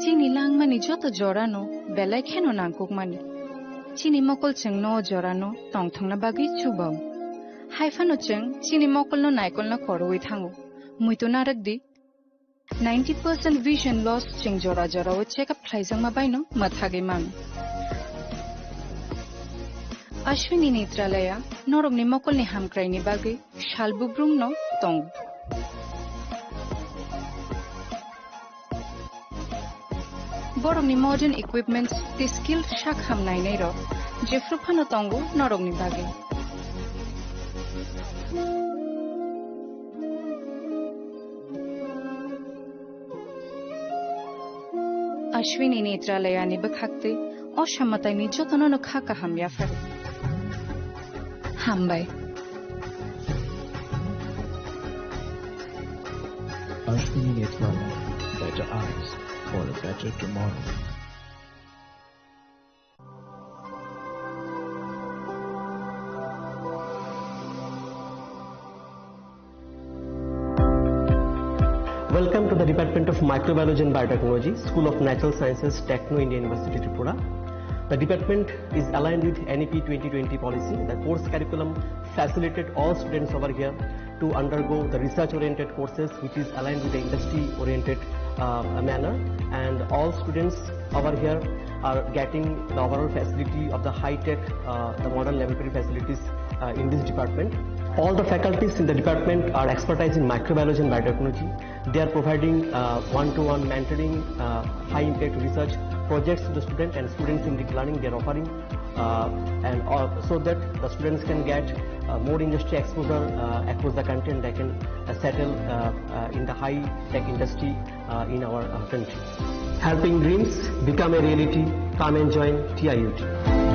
Chini lang mani joto jorano, belai keno nangkuk mani. Chini mokol cheng no jorano, tong thong na bagi chubam. Haifano cheng, chini mokol no naikol na koroi thango. Muito narak di. 90% vision loss cheng jora jora wo check up plaisang mabai no, mathage man. Ashwini Netralaya, norog ni mokol ni hamkrai ni bagi, shalbubrum no, tong. Borong ni modern equipments, the skill shak ham nai nei ro, jefru phano tongo norog ni bagi. Ashwini Netralaya ni bakhakte, o shamatai ni jotono no khaka ham yafar. Hambai. Ashwini Netralaya, better eyes for a better tomorrow. Welcome to the Department of Microbiology and Biotechnology, School of Natural Sciences, Techno India University, Tripura. The department is aligned with NEP 2020 policy. The course curriculum facilitated all students over here to undergo the research-oriented courses, which is aligned with the industry-oriented manner. And all students over here are getting the overall facility of the high-tech, the modern laboratory facilities in this department. All the faculties in the department are expertise in microbiology and biotechnology. They are providing one-to-one mentoring, high-impact research projects to the student and students in the learning they are offering, so that the students can get more industry exposure across the country and they can settle in the high-tech industry in our country. Helping dreams become a reality. Come and join TIUT.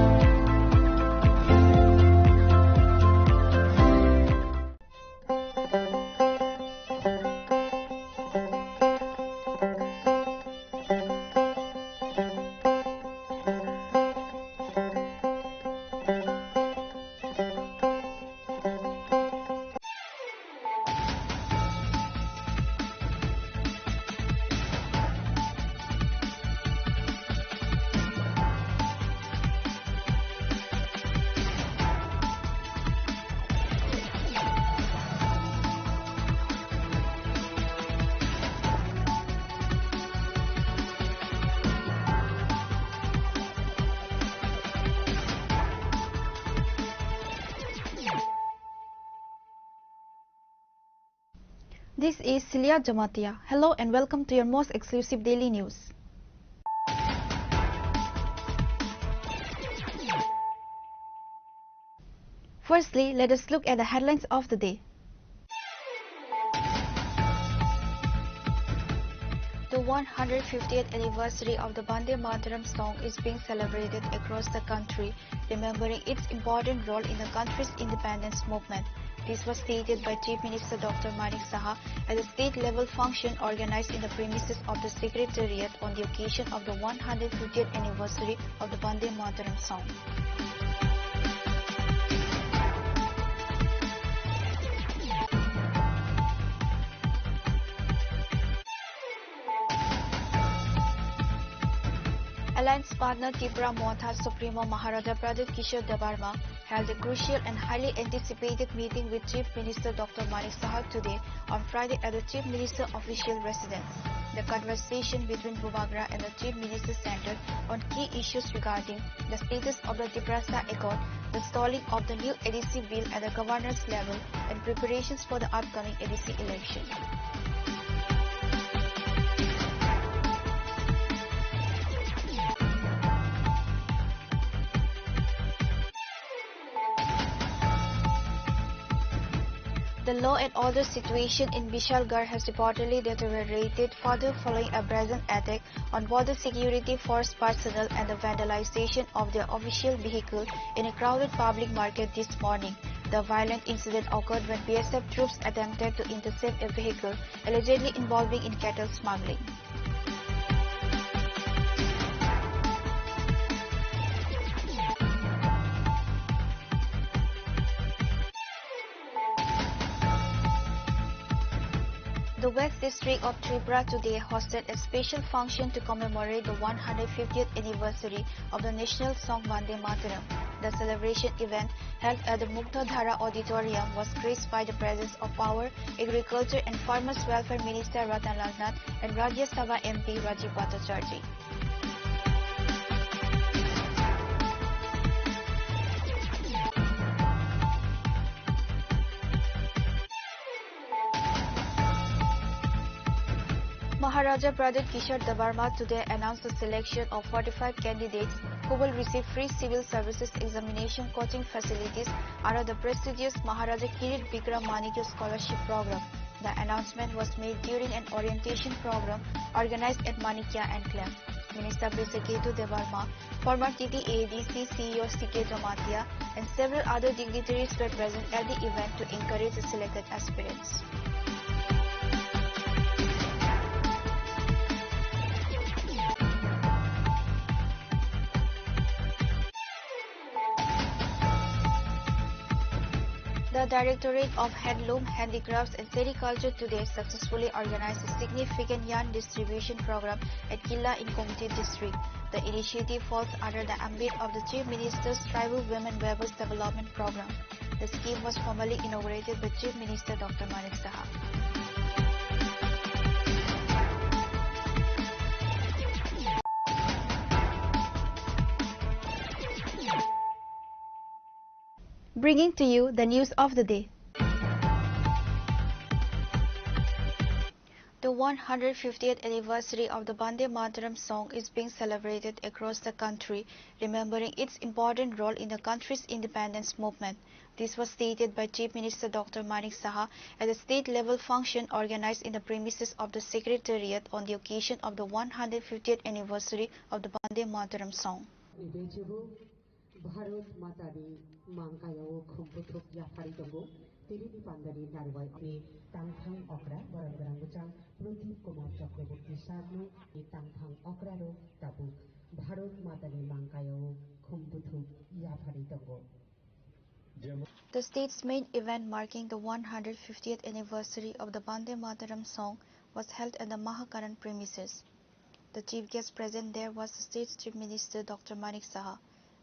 This is Celia Jamatia. Hello and welcome to your most exclusive daily news. Firstly, let us look at the headlines of the day. The 150th anniversary of the Vande Mataram song is being celebrated across the country, remembering its important role in the country's independence movement. This was stated by Chief Minister Dr. Manik Saha at a state-level function organized in the premises of the Secretariat on the occasion of the 150th anniversary of the Vande Mataram song. Alliance partner Tripura Montha Supremo Maharada Pradip Kishore Dabarma held a crucial and highly anticipated meeting with Chief Minister Dr. Manik Saha today on Friday at the Chief Minister official residence. The conversation between Bubagra and the Chief Minister centered on key issues regarding the status of the Triprasa Accord, the stalling of the new ADC bill at the governor's level, and preparations for the upcoming ADC election. The law and order situation in Bishalgarh has reportedly deteriorated further following a brazen attack on border security force personnel and the vandalization of their official vehicle in a crowded public market this morning. The violent incident occurred when BSF troops attempted to intercept a vehicle allegedly involving in cattle smuggling. The West District of Tripura today hosted a special function to commemorate the 150th anniversary of the national song Vande Mataram. The celebration event held at the Muktadhara Auditorium was graced by the presence of Power, Agriculture and Farmers Welfare Minister Ratanlal Nath and Rajya Sabha MP Rajiv Bhattacharjee. Maharaja Pradip Kishore Dabarma today announced the selection of 45 candidates who will receive free civil services examination coaching facilities under the prestigious Maharaja Kirit Bikram Manikya Scholarship Program. The announcement was made during an orientation program organized at Manikya Enclave. Minister Bisaketu Debarma, former TTADC CEO C.K. Jamatia, and several other dignitaries were present at the event to encourage the selected aspirants. The Directorate of Handloom, Handicrafts and Sericulture today successfully organized a significant yarn distribution program at Killa in Komati district. The initiative falls under the ambit of the Chief Minister's Tribal Women Weavers Development Program. The scheme was formally inaugurated by Chief Minister Dr. Manik Saha. Bringing to you the news of the day. The 150th anniversary of the Vande Mataram song is being celebrated across the country, remembering its important role in the country's independence movement. This was stated by Chief Minister Dr. Manik Saha at a state-level function organized in the premises of the Secretariat on the occasion of the 150th anniversary of the Vande Mataram song. Bharat मातानि मांगायाव खुंबुथुक याफारि दंगो तिरिनि पान्दानि नारवाइनि तांथां अक्रा बरंगरां गुचां Pradeep Kumar चक्रवर्ती सारनु नि तांथां अक्रारो ताबु Bharat मातानि मांगायाव खुंबुथुक याफारि दंगो. The state's main event marking the 150th anniversary of the Vande Mataram song was held at the Mahakaran premises. The chief guest present there was the state's Chief Minister Dr. Manik Saha.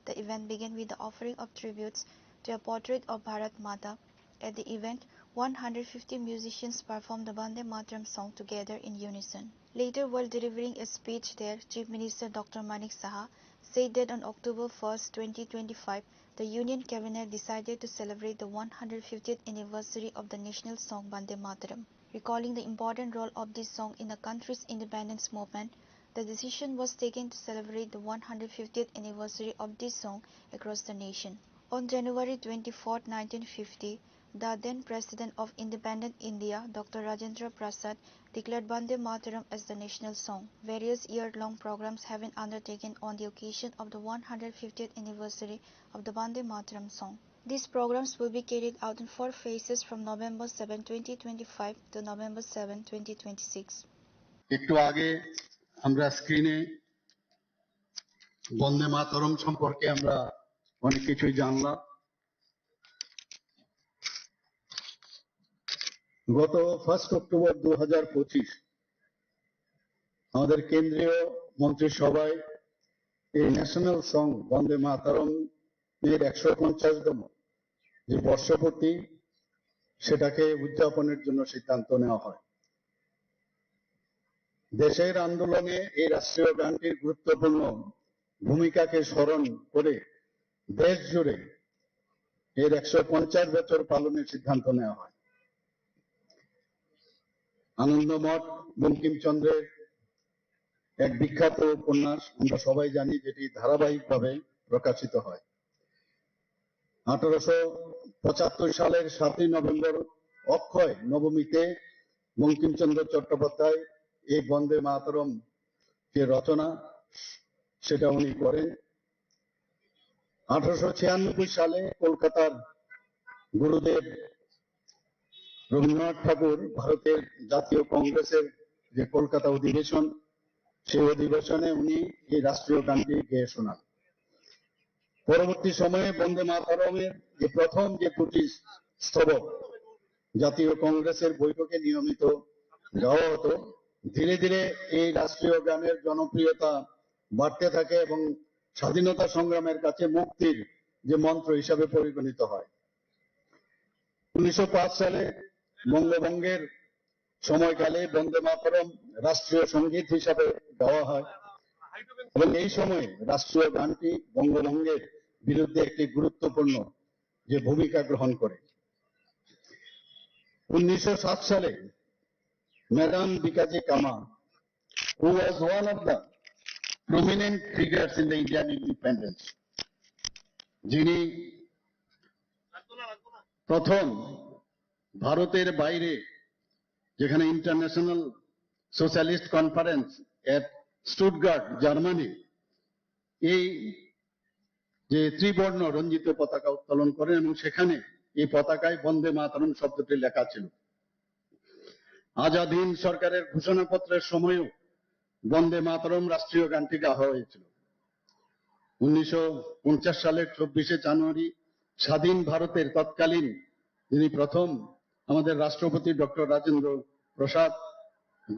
The event began with the offering of tributes to a portrait of Bharat Mata. At the event, 150 musicians performed the Vande Mataram song together in unison. Later, while delivering a speech there, Chief Minister Dr. Manik Saha said that on October 1, 2025, the Union Cabinet decided to celebrate the 150th anniversary of the national song Vande Mataram. Recalling the important role of this song in the country's independence movement, the decision was taken to celebrate the 150th anniversary of this song across the nation. On January 24, 1950, the then President of Independent India, Dr. Rajendra Prasad, declared Vande Mataram as the national song. Various year-long programs have been undertaken on the occasion of the 150th anniversary of the Vande Mataram song. These programs will be carried out in 4 phases from November 7, 2025 to November 7, 2026. একটু আগে আমরা স্ক্রিনে বন্দে মাতরম সম্পর্কে আমরা অনেক কিছুই জানলাম। গত 1 অক্টোবর 2025 আমাদের কেন্দ্রীয় মন্ত্রিসভায় এই ন্যাশনাল সং বন্দে মাতরম এর 150তম যে বর্ষপূর্তি সেটাকে উদযাপনের জন্য সিদ্ধান্ত নেওয়া হয়। দেশের আন্দোলনে এই রাষ্ট্রীয় গানটির গুরুত্বপূর্ণ ভূমিকাকে স্মরণ করে দেশ জুড়ে এর 150 বছর পালনের সিদ্ধান্ত নেওয়া হয়। আনন্দমঠ বঙ্কিমচন্দ্রের এক বিখ্যাত উপন্যাস আমরা সবাই জানি, যেটি ধারাবাহিকভাবে প্রকাশিত হয়। 1875 সালের 7 নভেম্বর অক্ষয় নবমীতে বঙ্কিমচন্দ্র চট্টোপাধ্যায় এই বন্দে মাতরম যে রচনা সেটা উনি করেন। 1896 সালে কলকাতার গুরুদেব রবীন্দ্রনাথ ঠাকুর ভারতের জাতীয় কংগ্রেসের যে কলকাতা অধিবেশন, সেই অধিবেশনে উনি এই রাষ্ট্রীয় গানটি গেয়ে শোনান। পরবর্তী সময়ে বন্দে মাতরমের যে প্রথম যে 2টি স্তবক জাতীয় কংগ্রেসের বৈঠকে নিয়মিত গাওয়া হতো। ধীরে ধীরে এই রাষ্ট্রীয় গানের জনপ্রিয়তা বাড়তে থাকে এবং স্বাধীনতা সংগ্রামের কাছে মুক্তির যে মন্ত্র হিসাবে পরিগণিত হয়। 1905 সালে বঙ্গভঙ্গের সময়কালে বন্দে মাতরম রাষ্ট্রীয় সঙ্গীত হিসাবে গাওয়া হয় এবং এই সময় রাষ্ট্রীয় গানটি বঙ্গভঙ্গের বিরুদ্ধে একটি গুরুত্বপূর্ণ যে ভূমিকা গ্রহণ করে। 1907 সালে ম্যাডাম বিকাজি কামা, who was one of the prominent figures in the Indian independence, যিনি প্রথম ভারতের বাইরে যেখানে ইন্টারন্যাশনাল সোশ্যালিস্ট কনফারেন্স এট স্টুটগার্ট জার্মানি এই যে ত্রিবর্ণ রঞ্জিত পতাকা উত্তোলন করেন এবং সেখানে এই পতাকায় বন্দে মাতরম শব্দটি লেখা ছিল। আজাদ হিন্দ সরকারের ঘোষণাপত্রের সময়ও বন্দে মাতরম রাষ্ট্রীয় গানটি গাওয়া হয়েছিল। 1950 সালের 24শে জানুয়ারি স্বাধীন ভারতের তৎকালীন যিনি প্রথম আমাদের রাষ্ট্রপতি ডক্টর রাজেন্দ্র প্রসাদ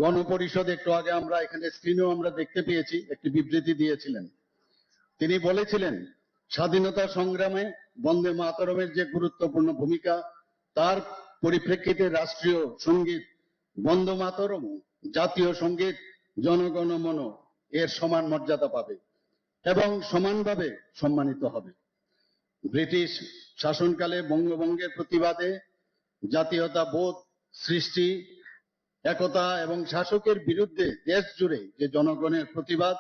গণপরিষদ, একটু আগে আমরা এখানে স্ক্রিনেও আমরা দেখতে পেয়েছি, একটি বিবৃতি দিয়েছিলেন। তিনি বলেছিলেন স্বাধীনতা সংগ্রামে বন্দে মাতরমের যে গুরুত্বপূর্ণ ভূমিকা, তার পরিপ্রেক্ষিতে রাষ্ট্রীয় সঙ্গীত বন্দে মাতরম জাতীয় সঙ্গীত জনগণ মন এর সমান মর্যাদা পাবে এবং সমানভাবে সম্মানিত হবে। ব্রিটিশ শাসনকালে বঙ্গভঙ্গের প্রতিবাদে জাতীয়তা বোধ সৃষ্টি, একতা এবং শাসকের বিরুদ্ধে দেশ জুড়ে যে জনগণের প্রতিবাদ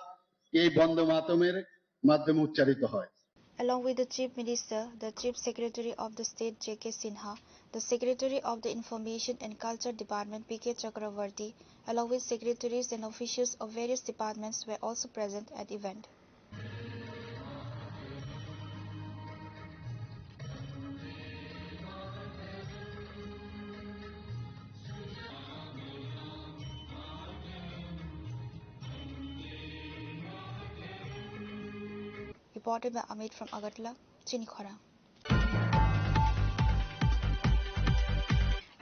এই বন্দে মাতরমের মাধ্যমে উচ্চারিত হয়। Along with the Chief Minister, the Chief Secretary of the State J.K. Sinha, the Secretary of the Information and Culture Department P.K. Chakravarti, along with secretaries and officials of various departments were also present at the event. Reported by Amit from Agartala, Chini Khorang.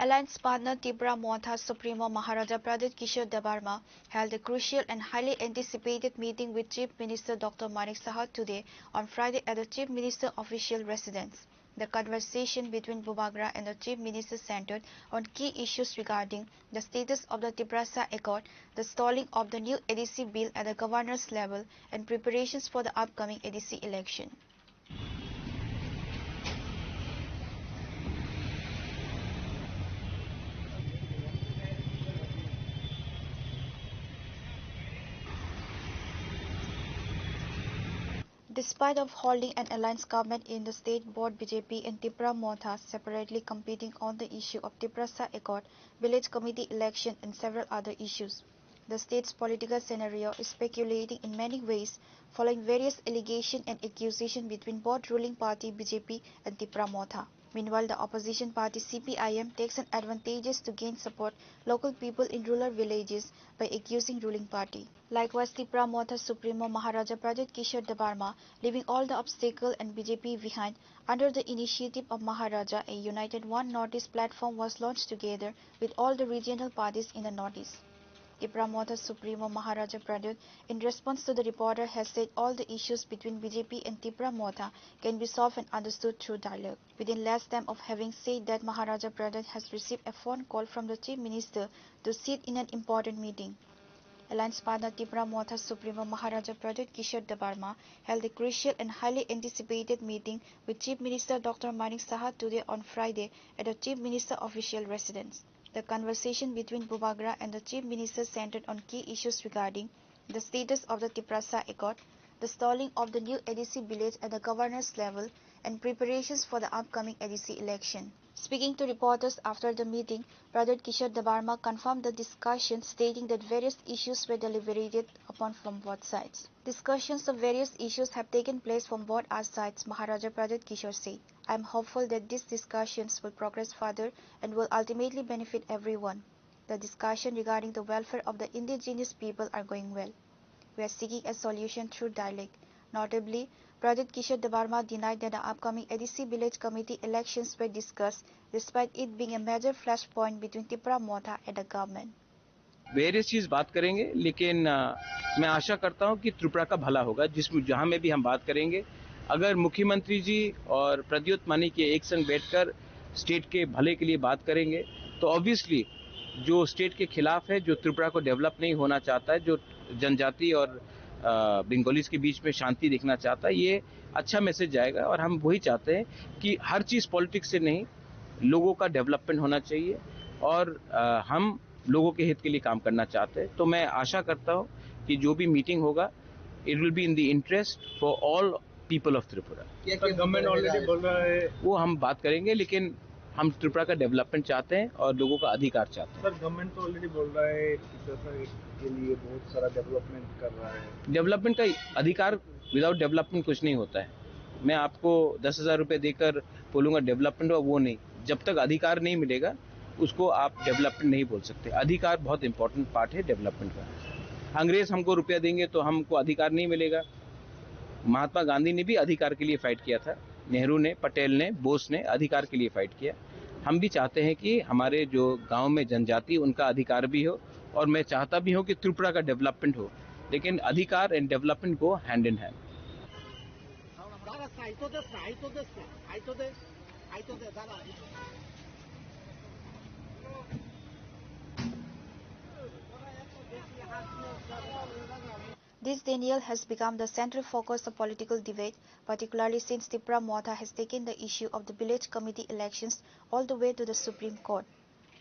Alliance partner Tripura Montha Supremo Maharaja Pradit Kishore Debarma held a crucial and highly anticipated meeting with Chief Minister Dr. Manik Sahar today on Friday at the Chief Minister official residence. The conversation between Bubagra and the Chief Minister centered on key issues regarding the status of the Tripura Accord, the stalling of the new ADC bill at the governor's level, and preparations for the upcoming ADC election. Despite of holding an alliance government in the state, both BJP and Tripura Montha separately competing on the issue of Tripura Accord, village committee election and several other issues. The state's political scenario is speculating in many ways following various allegations and accusations between both ruling party BJP and Tripura Montha. Meanwhile, the opposition party CPIM takes an advantage to gain support local people in rural villages by accusing ruling party. Likewise, Tripura Montha Supremo Maharaja Pradit Kishore Debarma, leaving all the obstacle and BJP behind, under the initiative of Maharaja, a united One Northeast platform was launched together with all the regional parties in the Northeast. Tripura Montha Supremo Maharaja Pradit, in response to the reporter, has said all the issues between BJP and Tripura Montha can be solved and understood through dialogue. Within less time of having said that, Maharaja Pradit has received a phone call from the Chief Minister to sit in an important meeting. Alliance partner Tripura Montha Supremo Maharaja Pradit Kishore Debarma held a crucial and highly anticipated meeting with Chief Minister Dr. Manik Sahar today on Friday at the Chief Minister official residence. The conversation between Bubagra and the Chief Minister centered on key issues regarding the status of the Tripura Accord, the stalling of the new ADC village at the governor's level, and preparations for the upcoming ADC election. Speaking to reporters after the meeting, Pradit Kishore Debarma confirmed the discussion, stating that various issues were deliberated upon from both sides. Discussions of various issues have taken place from both our sides, Maharaja Pradit Kishore said. I am hopeful that these discussions will progress further and will ultimately benefit everyone. The discussion regarding the welfare of the indigenous people are going well. We are seeking a solution through dialogue. Notably, Pradit Kishore Debarma denied that the upcoming ADC village committee elections were discussed, despite it being a major flashpoint between Tripura Montha and the government. Various चीज बात करेंगे, लेकिन मैं आशा करता हूं कि त्रिपुरा का भला होगा। जहां में भी हम बात करेंगे, अगर मुख्यमंत्री जी और प्रद्युत मानी के एक संग बैठकर स्टेट के भले के लिए बात करेंगे, तो ऑब्वियसली जो स्टेट के खिलाफ है, जो त्रिपुरा को डेवलप नहीं होना चाहता है, जो जनजाति और बंगालीज के बीच में शांति देखना चाहता है, ये अच्छा मैसेज जाएगा। और हम वही चाहते हैं कि हर चीज पॉलिटिक्स से नहीं, लोगों का डेवलपमेंट होना चाहिए, और हम लोगों के हित के लिए काम करना चाहते हैं। तो मैं आशा करता हूं कि जो भी मीटिंग होगा, it will be in the interest for all people of Tripura. Government already बोल रहा है, वो हम बात करेंगे, लेकिन हम त्रिपुरा का डेवलपमेंट चाहते हैं और लोगों का अधिकार चाहते हैं। सर गवर्नमेंट तो ऑलरेडी बोल रहा है कि के लिए बहुत सारा डेवलपमेंट कर रहा है। डेवलपमेंट का अधिकार, विदाउट डेवलपमेंट कुछ नहीं होता है। मैं आपको 10,000 रुपए देकर बोलूंगा डेवलपमेंट हो, वो नहीं। जब तक अधिकार नहीं मिलेगा, उसको आप डेवलपमेंट नहीं बोल सकते। अधिकार बहुत इंपॉर्टेंट पार्ट है डेवलपमेंट का। अंग्रेज हमको रुपया देंगे तो हमको अधिकार नहीं मिलेगा। महात्मा गांधी ने भी अधिकार के लिए फाइट किया था, नेहरू ने, पटेल ने, बोस ने अधिकार के लिए फाइट किया। हम भी चाहते हैं कि हमारे जो गांव में जनजाति, उनका अधिकार भी हो, और मैं चाहता भी हूं कि त्रिपुरा का डेवलपमेंट हो, लेकिन अधिकार and development go hand in hand. This denial has become the central focus of political debate, particularly since Tripura Motha has taken the issue of the village committee elections all the way to the Supreme Court.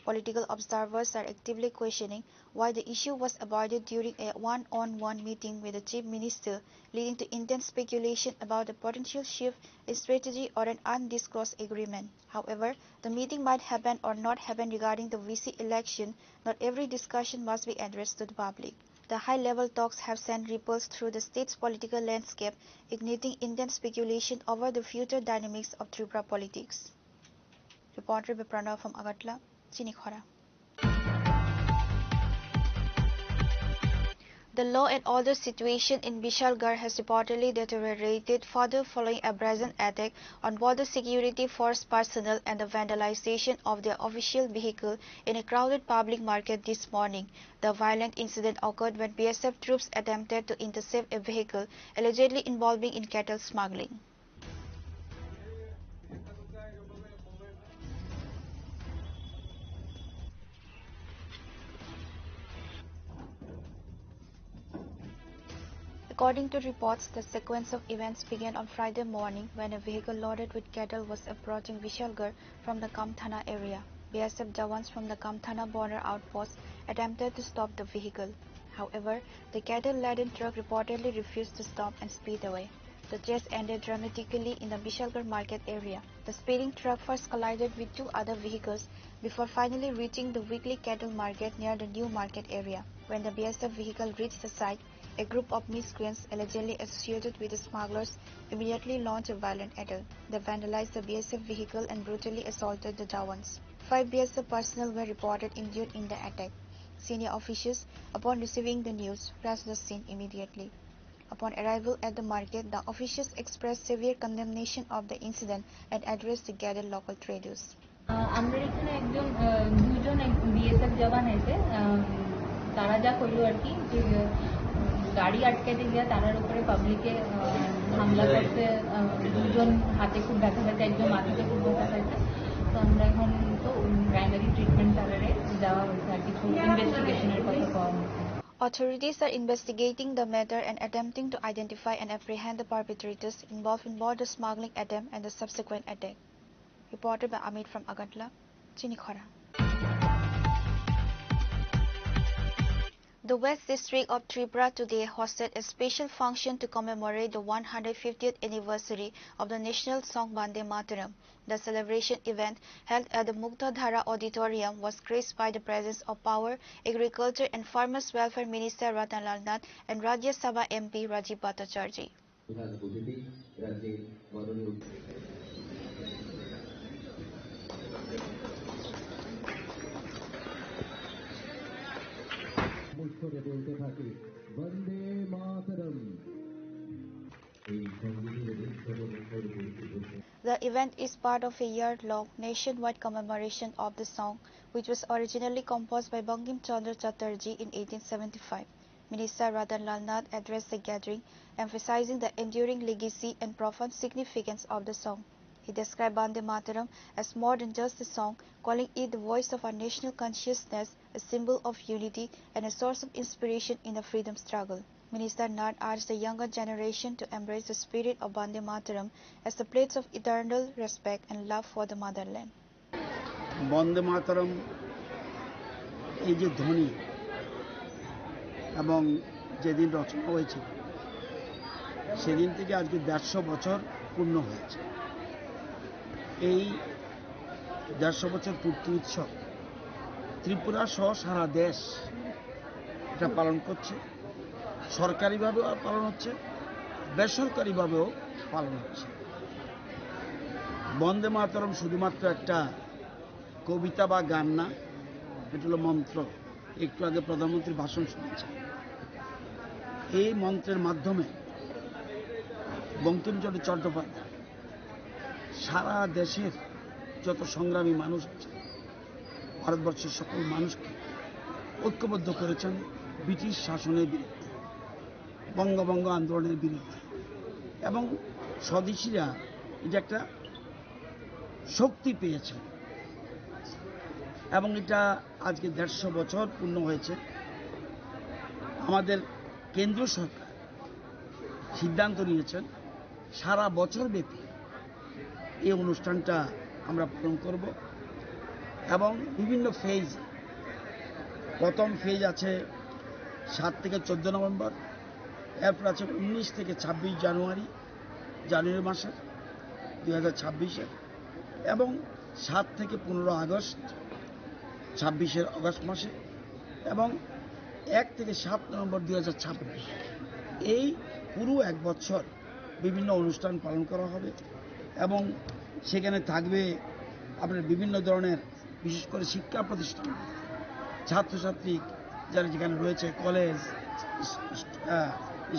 Political observers are actively questioning why the issue was avoided during a one-on-one meeting with the Chief Minister, leading to intense speculation about a potential shift in strategy or an undisclosed agreement. However, the meeting might happen or not happen regarding the VC election. Not every discussion must be addressed to the public. The high-level talks have sent ripples through the state's political landscape, igniting intense speculation over the future dynamics of Tripura politics. Reporter by Pranav from Agartala, Chini Khorang. The law and order situation in Vishalgarh has reportedly deteriorated further following a brazen attack on border security force personnel and the vandalization of their official vehicle in a crowded public market this morning. The violent incident occurred when BSF troops attempted to intercept a vehicle allegedly involving in cattle smuggling. According to reports, the sequence of events began on Friday morning when a vehicle loaded with cattle was approaching Vishalgarh from the Kamthana area. BSF Jawans from the Kamthana border outpost attempted to stop the vehicle. However, the cattle-laden truck reportedly refused to stop and speed away. The chase ended dramatically in the Vishalgarh market area. The speeding truck first collided with two other vehicles before finally reaching the weekly cattle market near the new market area. When the BSF vehicle reached the site, a group of miscreants allegedly associated with the smugglers immediately launched a violent attack. They vandalized the BSF vehicle and brutally assaulted the Jawans. 5 BSF personnel were reported injured in the attack. Senior officials, upon receiving the news, rushed the scene immediately. Upon arrival at the market, the officials expressed severe condemnation of the incident and addressed the gathered local traders. আমরা এখানে দুজন BSF জওয়ান আছে তারা যা করলো আর কি যে গাড়ি আটকাতে গিয়ে তারার উপরে পাবলিকে হামলা করতে দুজন হাতে খুব ব্যথা পেয়েছে একজন মাথাতে খুব ব্যথা পেয়েছে তো আমরা এখন তো প্রাইমারি ট্রিটমেন্ট তারারে দেওয়া হয়েছে আর কিছু ইনভেস্টিগেশনের কথা পাওয়া হয়েছে Authorities are investigating the matter and attempting to identify and apprehend the perpetrators involved in both the smuggling attempt and the subsequent attack. Reported by Amit from Agartala, Chini Khorang. The West District of Tripura today hosted a special function to commemorate the 150th anniversary of the national song Vande Mataram. The celebration event, held at the Muktadhara Auditorium, was graced by the presence of Power, Agriculture and Farmers Welfare Minister Ratanlal Nath and Rajya Sabha MP Rajiv Bhattacharjee. বলতে থাকি বন্দে মাতরম The event is part of a year-long nationwide commemoration of the song, which was originally composed by Bankim Chandra Chatterjee in 1875. Minister Radan Lal Nath addressed the gathering, emphasizing the enduring legacy and profound significance of the song. He described Vande Mataram as more than just a song, calling it the voice of our national consciousness, a symbol of unity and a source of inspiration in the freedom struggle. Minister Nath urged the younger generation to embrace the spirit of Vande Mataram as a pledge of eternal respect and love for the motherland. বন্দে মাতরম এই যে ধ্বনি এবং যেদিন রচনা হয়েছে সেদিন থেকে আজকে 150 বছর পূর্ণ হয়েছে। এই 150 বছর পূর্তি উৎসব ত্রিপুরা সহ সারা দেশ এটা পালন করছে। সরকারিভাবেও পালন হচ্ছে, বেসরকারিভাবেও পালন হচ্ছে। বন্দে মাতরম শুধুমাত্র একটা কবিতা বা গান না, এটা হলো মন্ত্র। একটু আগে প্রধানমন্ত্রীর ভাষণ শুনেছে। এই মন্ত্রের মাধ্যমে বঙ্কিমচন্দ্র চট্টোপাধ্যায় সারা দেশের যত সংগ্রামী মানুষ আছে, ভারতবর্ষের সকল মানুষকে ঐক্যবদ্ধ করেছেন ব্রিটিশ শাসনের বিরুদ্ধে, বঙ্গভঙ্গ আন্দোলনের বিরুদ্ধে, এবং স্বদেশীরা এটা একটা শক্তি পেয়েছে। এবং এটা আজকে 150 বছর পূর্ণ হয়েছে। আমাদের কেন্দ্রীয় সরকার সিদ্ধান্ত নিয়েছেন সারা বছর ব্যাপী এই অনুষ্ঠানটা আমরা পালন করব এবং বিভিন্ন ফেজ। প্রথম ফেজ আছে 7 থেকে 14 নভেম্বর, এরপর আছে 19 থেকে 26 জানুয়ারি মাসের 2026-এর, এবং 7 থেকে 15 আগস্ট 26-এর অগস্ট মাসে, এবং 1 থেকে 7 নভেম্বর 2026। এই পুরো এক বছর বিভিন্ন অনুষ্ঠান পালন করা হবে এবং সেখানে থাকবে আপনার বিভিন্ন ধরনের, বিশেষ করে শিক্ষা প্রতিষ্ঠান, ছাত্রছাত্রী যারা যেখানে রয়েছে, কলেজ,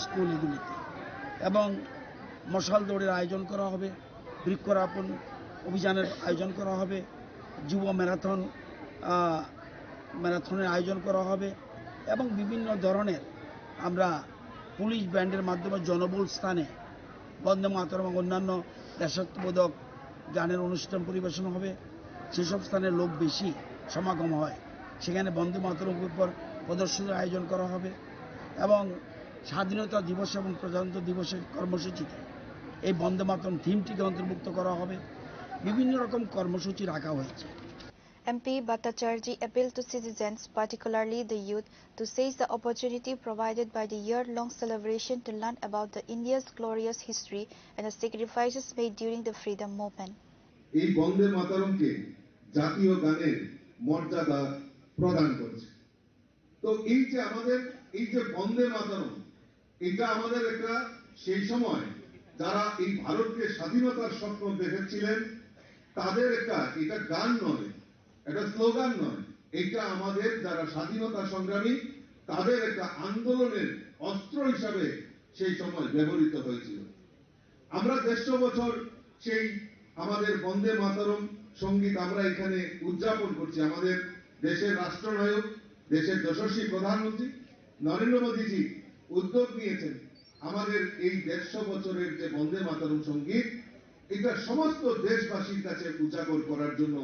স্কুল, এগুলিতে, এবং মশাল দৌড়ের আয়োজন করা হবে, বৃক্ষরোপণ অভিযানের আয়োজন করা হবে, যুব ম্যারাথনের আয়োজন করা হবে, এবং বিভিন্ন ধরনের আমরা পুলিশ ব্যান্ডের মাধ্যমে জনবহুল স্থানে বন্দে মাতরম এবং অন্যান্য দেশাত্মবোধক গানের অনুষ্ঠান পরিবেশন হবে। সেসব স্থানে লোক বেশি সমাগম হয়, সেখানে বন্দে মাতরমের উপর প্রদর্শনীর আয়োজন করা হবে, এবং স্বাধীনতা দিবস এবং প্রজাতন্ত্র দিবসের কর্মসূচিতে এই বন্দে মাতরম থিমটিকে অন্তর্ভুক্ত করা হবে। বিভিন্ন রকম কর্মসূচি রাখা হয়েছে। MP Bhattacharjee appealed to citizens, particularly the youth, to seize the opportunity provided by the year-long celebration to learn about the India's glorious history and the sacrifices made during the freedom movement. এই বন্দে মাতরমকে জাতীয় গানের মর্যাদা প্রদান করেছে। তো এই যে আমাদের এই যে বন্দে মাতরম, এটা আমাদের একটা সেই সময় যারা এই ভারতকে স্বাধীনতার স্বপ্ন দেখেছিলেন তাদের একটা, এটা গান নয়, এটা স্লোগান নয়, এটা আমাদের যারা স্বাধীনতা সংগ্রামী তাদের একটা আন্দোলনের অস্ত্র হিসাবে সেই সময় ব্যবহৃত হয়েছিল। আমরা 150 বছর সেই আমাদের বন্দে মাতরম সঙ্গীত আমরা এখানে উদযাপন করছি। আমাদের দেশের রাষ্ট্রনায়ক, দেশের যশস্বী প্রধানমন্ত্রী নরেন্দ্র মোদীজি উদ্যোগ নিয়েছেন আমাদের এই 150 বছরের যে বন্দে মাতরম সঙ্গীত, এটা সমস্ত দেশবাসীর কাছে উজাগর করার জন্য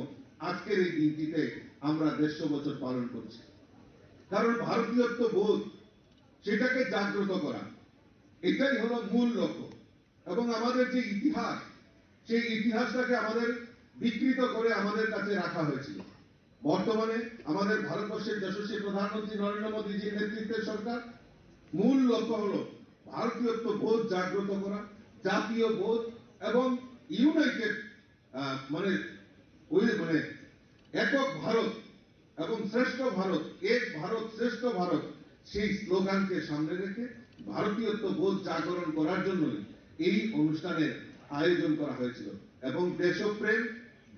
আজকের এই দিনটিতে আমরা 150 বছর পালন করছি। কারণ ভারতীয়ত্ব বোধ সেটাকে জাগ্রত করা, এটাই হলো মূল লক্ষ্য। এবং আমাদের যে ইতিহাস, সেই ইতিহাসটাকে আমাদের বিকৃত করে আমাদের কাছে রাখা হয়েছিল। বর্তমানে আমাদের ভারতবর্ষের যশস্বী প্রধানমন্ত্রী নরেন্দ্র মোদীজির নেতৃত্বের সরকার মূল লক্ষ্য হলো ভারতীয়ত্ব বোধ জাগ্রত করা, জাতীয় বোধ এবং ইউনাইটেড মানে একক ভারত এবং শ্রেষ্ঠ ভারত, এক ভারত শ্রেষ্ঠ ভারত, সেই স্লোগানকে সামনে রেখে ভারতীয়ত্ব বোধ জাগরণ করার জন্য এই অনুষ্ঠানের আয়োজন করা হয়েছিল। এবং দেশপ্রেম,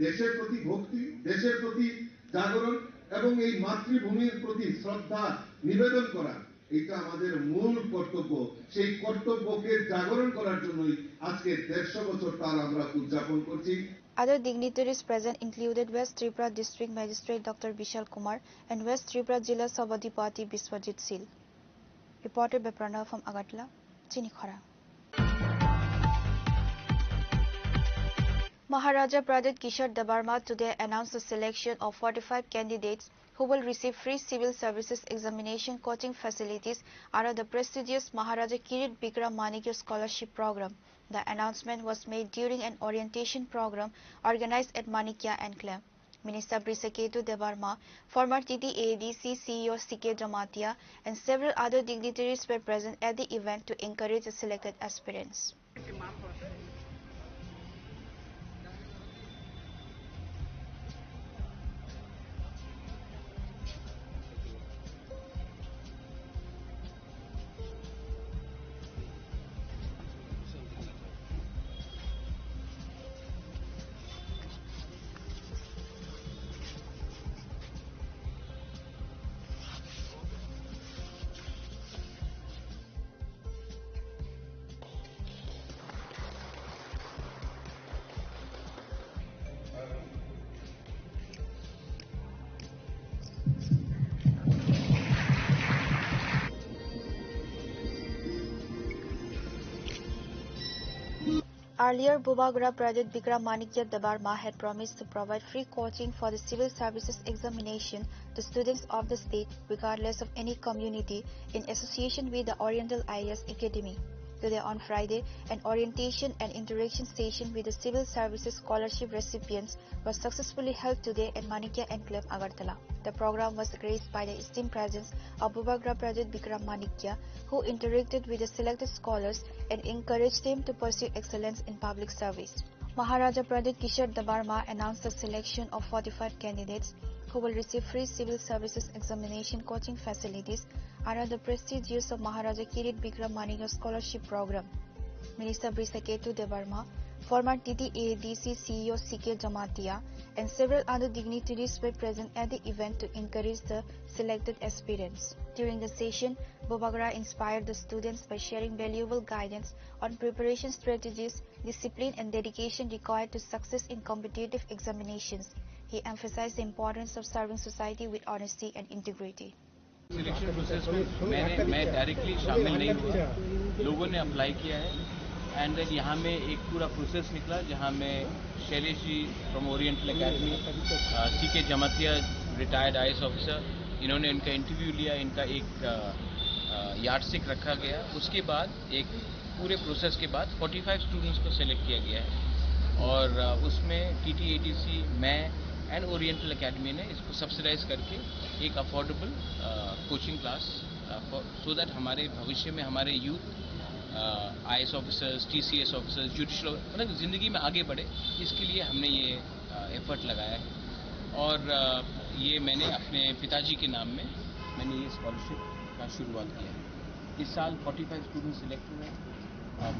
দেশের প্রতি ভক্তি, দেশের প্রতি জাগরণ এবং এই মাতৃভূমির প্রতি শ্রদ্ধা নিবেদন করা, এটা আমাদের মূল কর্তব্য। সেই কর্তব্যকে জাগরণ করার জন্যই আজকে 150 বছর তার আমরা উদযাপন করছি। Other dignitaries present included West Tripura District Magistrate Dr. Vishal Kumar and West Tripura Jilla Sabadipati Biswajit Sil. Reported by Pranav from Agartala, Chini Khorang. Maharaja Pradit Kishore Debarma today announced the selection of 45 candidates who will receive free civil services examination coaching facilities under the prestigious Maharaja Kirit Bikram Manikya Scholarship Program. The announcement was made during an orientation program organized at Manikya Enclave. Minister Brisaketu Debarma, former TTADC CEO CK Jamatia, and several other dignitaries were present at the event to encourage the selected aspirants. Earlier, Bubagra Pradit Bikram Manikya Debarma had promised to provide free coaching for the civil services examination to students of the state, regardless of any community, in association with the Oriental IAS Academy. Today on Friday, an orientation and interaction session with the civil services scholarship recipients was successfully held today at Manikya Enclave, Agartala. The program was graced by the esteemed presence of Bubagra Pradit Bikram Manikya, who interacted with the selected scholars and encouraged them to pursue excellence in public service. Maharaja Pradit Kishore Debarma announced the selection of 45 candidates who will receive free civil services examination coaching facilities under the prestigious of Maharaja Kirit Bikram Manikya Scholarship Program. Minister Brisaketu Debarma, former TTADC CEO CK Jamatia, and several other dignitaries were present at the event to encourage the selected aspirants. During the session, Bubagra inspired the students by sharing valuable guidance on preparation strategies, discipline and dedication required to success in competitive examinations. He emphasized the importance of serving society with honesty and integrity. Selection process में मैं directly शामिल नहीं हुआ, लोगों ने apply किया है and then यहाँ में एक पूरा प्रोसेस निकला जहाँ में Shailesh ji from oriental academy, CK Jamatia retired IAS officer, इन्होंने इनका इंटरव्यू लिया, इनका एक यार्डस्टिक रखा गया। उसके बाद एक पूरे प्रोसेस के बाद 45 स्टूडेंट्स को सिलेक्ट किया गया है और उसमें TTADC, मैं एंड ओरिएंटल एकेडमी ने इसको सब्सिडाइज करके एक affordable coaching class so that हमारे भविष्य में हमारे youth IAS officers, TCS officers, judicial मतलब ज़िंदगी में आगे बढ़े, इसके लिए हमने ये एफर्ट लगाया है। और ये मैंने अपने पिताजी के नाम में मैंने ये स्कॉलरशिप का शुरुआत किया है। इस साल 45 स्टूडेंट सिलेक्ट हुए हैं।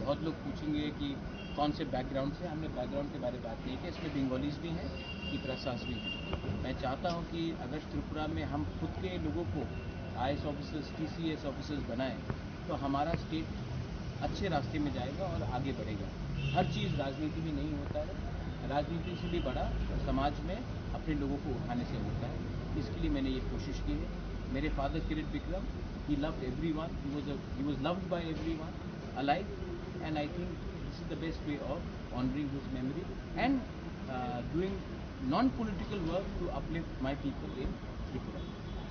बहुत लोग पूछेंगे कि कौन से बैकग्राउंड से, हमने बैकग्राउंड के बारे में बात नहीं की, इसमें बंगालीज भी हैं, त्रिपुरासास भी हैं। मैं चाहता हूं कि अगर त्रिपुरा में हम खुद के लोगों को IAS ऑफिसर्स, TCS ऑफिसर्स बनाएं तो हमारा स्टेट अच्छे रास्ते में जाएगा और आगे बढ़ेगा। हर चीज़ राजनीति में नहीं होता है, राजनीति से भी बड़ा समाज में अपने लोगों को उठाने से होता है। इसके लिए मैंने ये कोशिश की है। मेरे father Kirit Bikram, he loved everyone, he was loved by everyone alive, and I think this is the best way of honoring his memory and doing non-political work to uplift my people in Tripura.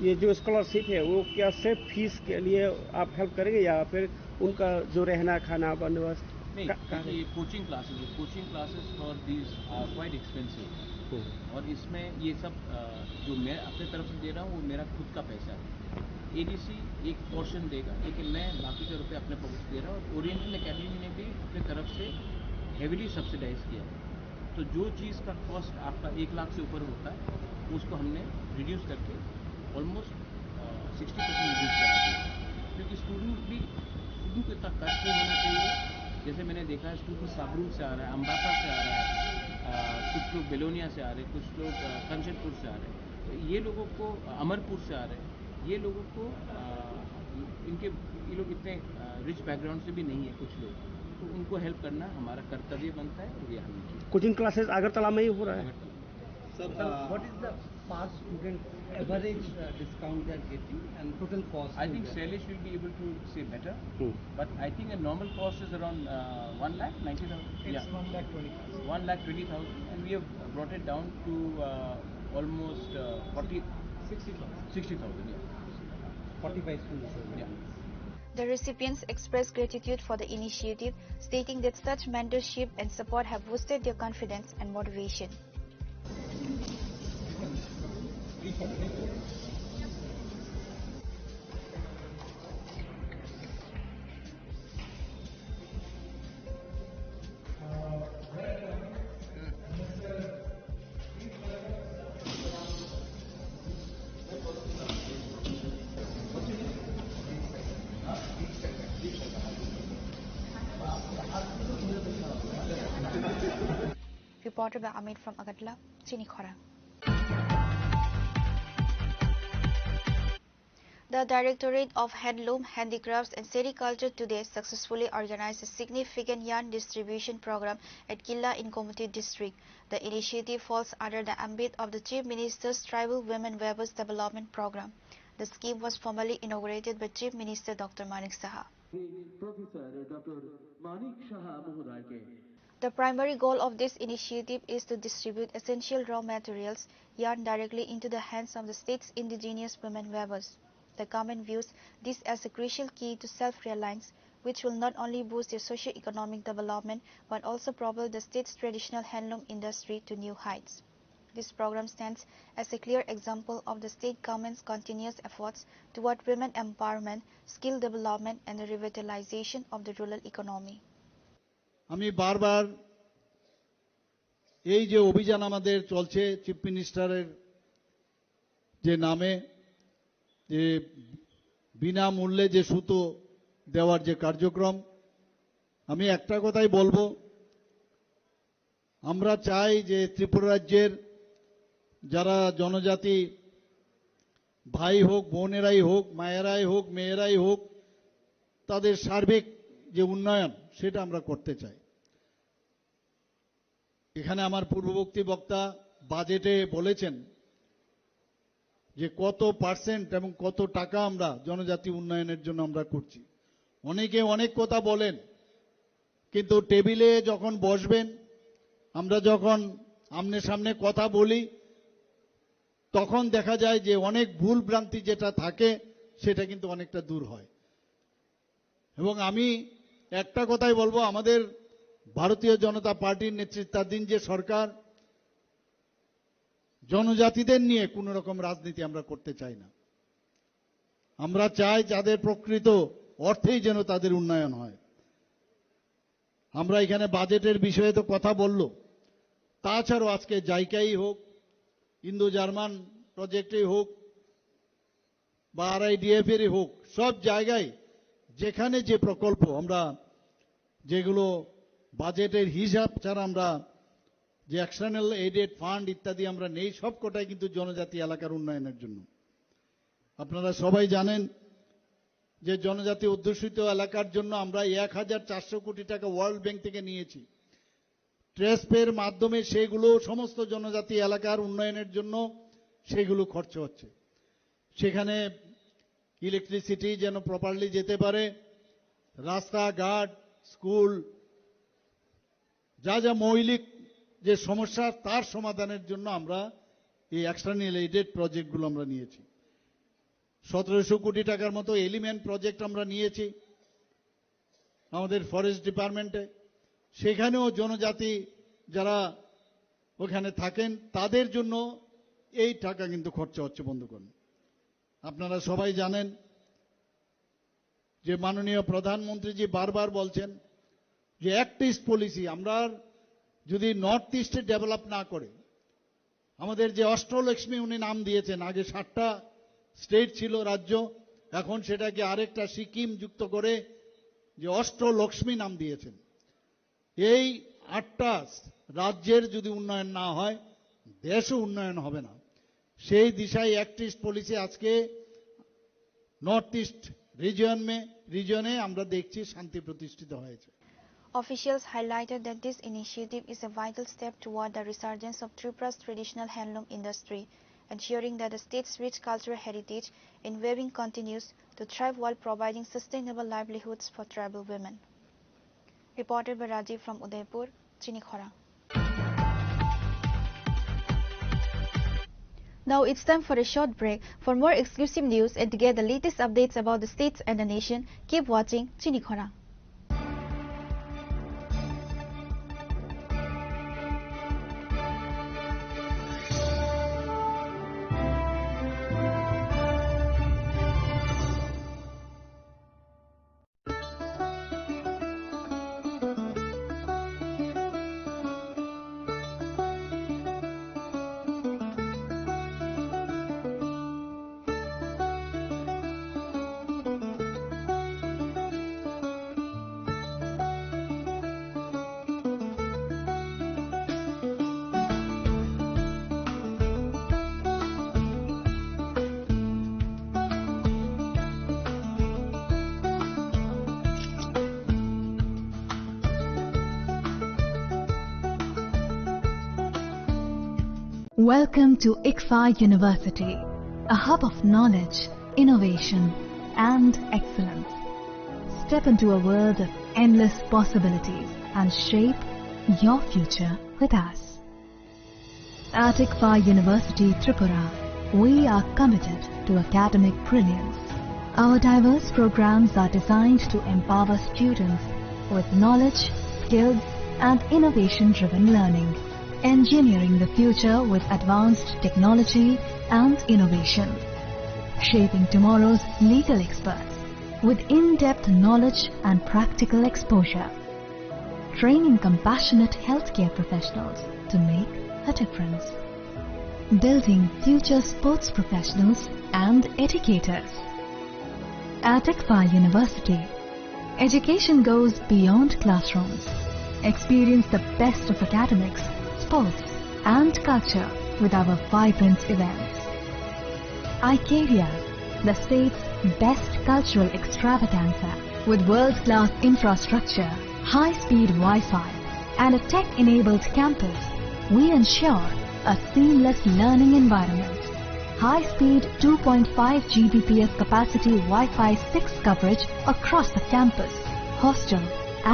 ये जो scholarship है वो क्या सिर्फ fees के लिए आप help करेंगे या फिर उनका जो रहना खाना बंदोबस्त? नहीं, ये coaching classes for these are quite expensive और इसमें ये सब जो मैं अपने तरफ से दे रहा हूँ वो मेरा खुद का पैसा है। ADC एक पोर्शन देगा लेकिन मैं बाकी के रुपये अपने पॉकेट दे रहा हूँ और ओरिएंटल एकेडमी ने भी अपने तरफ से हेविली सब्सिडाइज किया है। तो जो चीज़ का कॉस्ट आपका 1 लाख से ऊपर होता है उसको हमने रिड्यूस करके ऑलमोस्ट 60% रिड्यूस करा दिया, क्योंकि स्टूडेंट को इतना कष्ट नहीं होना चाहिए। जैसे मैंने देखा है स्टूडेंट साबरू से आ रहा है, अम्बासा से आ रहा है, कुछ लोग बेलोनिया से आ रहे हैं, कुछ लोग कंचनपुर से आ रहे हैं, तो ये लोगों को अमरपुर से आ रहे हैं, ये लोगों को इनके ये लोग इतने रिच बैकग्राउंड से भी नहीं है कुछ लोग, तो उनको हेल्प करना हमारा कर्तव्य बनता है और ये हमने किया। कोचिंग क्लासेस अगरतला में ही हो रहा है। Sir, what is the per student average discount they are getting and total cost? I think Shailesh will be able to say better, but I think a normal cost is around 1,90,000. It's 1,20,000. 1,20,000, and we have brought it down to almost 60,000. Yeah. 45 students. Yeah. The recipients expressed gratitude for the initiative, stating that such mentorship and support have boosted their confidence and motivation. Reported by Amit from Agadla, Chini Khorang. The Directorate of Handloom, Handicrafts and Sericulture today successfully organized a significant yarn distribution program at Killa in Komati district. The initiative falls under the ambit of the Chief Minister's Tribal Women Weavers Development Program. The scheme was formally inaugurated by Chief Minister Dr. Manik Saha. The primary goal of this initiative is to distribute essential raw materials, yarn, directly into the hands of the state's indigenous women weavers. The government views this as a crucial key to self-reliance, which will not only boost their socio-economic development but also propel the state's traditional handloom industry to new heights. This program stands as a clear example of the state government's continuous efforts toward women empowerment, skill development and the revitalization of the rural economy. আমি বারবার এই যে অভিযান আমাদের চলছে chief মিনিস্টারের যে নামে যে বিনামূল্যে যে সুতো দেওয়ার যে কার্যক্রম, আমি একটা কথাই বলবো, আমরা চাই যে ত্রিপুরা রাজ্যের যারা জনজাতি ভাই হোক, বোনেরাই হোক, মায়েরাই হোক, মেয়েরাই হোক, তাদের সার্বিক যে উন্নয়ন সেটা আমরা করতে চাই। এখানে আমার পূর্ববর্তী বক্তা বাজেটে বলেছেন যে কত পার্সেন্ট এবং কত টাকা আমরা জনজাতি উন্নয়নের জন্য আমরা করছি। অনেকে অনেক কথা বলেন, কিন্তু টেবিলে যখন বসবেন, আমরা যখন আমনে সামনে কথা বলি, তখন দেখা যায় যে অনেক ভুল ভ্রান্তি যেটা থাকে সেটা কিন্তু অনেকটা দূর হয়। এবং আমি একটা কথাই বলবো, আমাদের ভারতীয় জনতা পার্টির নেতৃত্বাধীন যে সরকার, জনজাতিদের নিয়ে কোনো রকম রাজনীতি আমরা করতে চাই না। আমরা চাই যাদের প্রকৃত অর্থেই যেন তাদের উন্নয়ন হয়। আমরা এখানে বাজেটের বিষয়ে তো কথা বললো, তাছাড়াও আজকে জাইকাই হোক, ইন্দো জার্মান প্রজেক্টেই হোক বা RIDF এরই হোক, সব জায়গায় যেখানে যে প্রকল্প আমরা যেগুলো বাজেটের হিসাব ছাড়া আমরা যে এক্সটার্নাল এইডেড ফান্ড ইত্যাদি আমরা নেই, সব কটাই কিন্তু জনজাতি এলাকার উন্নয়নের জন্য। আপনারা সবাই জানেন যে জনজাতি অধ্যুষিত এলাকার জন্য আমরা 1,400 কোটি টাকা ওয়ার্ল্ড ব্যাংক থেকে নিয়েছি। ট্রেসপের মাধ্যমে সেগুলো সমস্ত জনজাতি এলাকার উন্নয়নের জন্য সেগুলো খরচ হচ্ছে। সেখানে ইলেকট্রিসিটি যেন প্রপারলি যেতে পারে, রাস্তাঘাট, স্কুল, যা যা মৌলিক যে সমস্যা তার সমাধানের জন্য আমরা এই এক্সটার্নাল এইডেড প্রজেক্টগুলো আমরা নিয়েছি। 1700 কোটি টাকার মতো এলিমেন্ট প্রজেক্ট আমরা নিয়েছি আমাদের ফরেস্ট ডিপার্টমেন্টে। সেখানেও জনজাতি যারা ওখানে থাকেন তাদের জন্য এই টাকা কিন্তু খরচা হচ্ছে। বন্ধুগণ, আপনারা সবাই জানেন যে মাননীয় প্রধানমন্ত্রীজি বারবার বলছেন যে অ্যাক্ট ইস্ট পলিসি, আমরা যদি নর্থ ইস্টে ডেভেলপ না করে, আমাদের যে অষ্টলক্ষ্মী উনি নাম দিয়েছেন, আগে 7টা স্টেট ছিল রাজ্য, এখন সেটাকে আরেকটা সিকিম যুক্ত করে যে অষ্টলক্ষ্মী নাম দিয়েছেন। এই 8টা রাজ্যের যদি উন্নয়ন না হয়, দেশও উন্নয়ন হবে না। সেই দিশায় অ্যাক্ট ইস্ট পলিসি আজকে নর্থ ইস্ট রিজনে আমরা দেখছি শান্তি প্রতিষ্ঠিত হয়েছে। Officials highlighted that this initiative is a vital step toward the resurgence of Tripura's traditional handloom industry, ensuring that the state's rich cultural heritage in weaving continues to thrive while providing sustainable livelihoods for tribal women. Reported by Rajiv from Udaipur, Chini Khorang. Now it's time for a short break. For more exclusive news and to get the latest updates about the states and the nation, keep watching Chini Khorang. Welcome to Englsih University, a hub of knowledge, innovation, and excellence. Step into a world of endless possibilities and shape your future with us. At Englsih University, Tripura, we are committed to academic brilliance. Our diverse programs are designed to empower students with knowledge, skills, and innovation-driven learning, engineering the future with advanced technology and innovation, shaping tomorrow's legal experts with in-depth knowledge and practical exposure, training compassionate healthcare professionals to make a difference, building future sports professionals and educators. At Englsih University, education goes beyond classrooms. Experience the best of academics, sports and culture with our vibrant events. Icaria, the state's best cultural extravaganza with world-class infrastructure, high-speed Wi-Fi and a tech-enabled campus, we ensure a seamless learning environment. High-speed 2.5 Gbps capacity Wi-Fi 6 coverage across the campus, hostel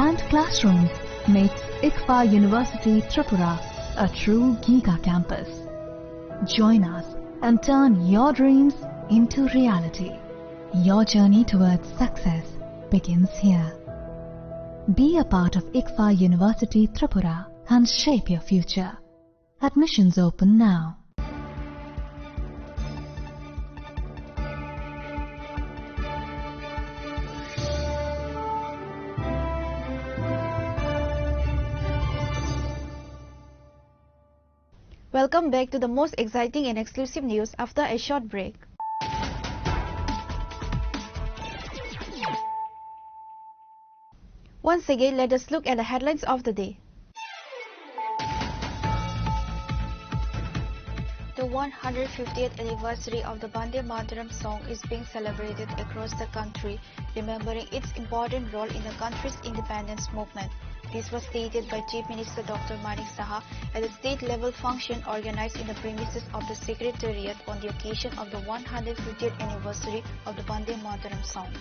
and classrooms makes Englsih University Tripura a true Giga campus. Join us and turn your dreams into reality. Your journey towards success begins here. Be a part of Englsih University Tripura and shape your future. Admissions open now. Welcome back to the most exciting and exclusive news after a short break. Once again, let us look at the headlines of the day. The 150th anniversary of the Vande Mataram song is being celebrated across the country, remembering its important role in the country's independence movement. This was stated by Chief Minister Dr. Manik Saha at a state-level function organized in the premises of the Secretariat on the occasion of the 150th anniversary of the Vande Mataram song.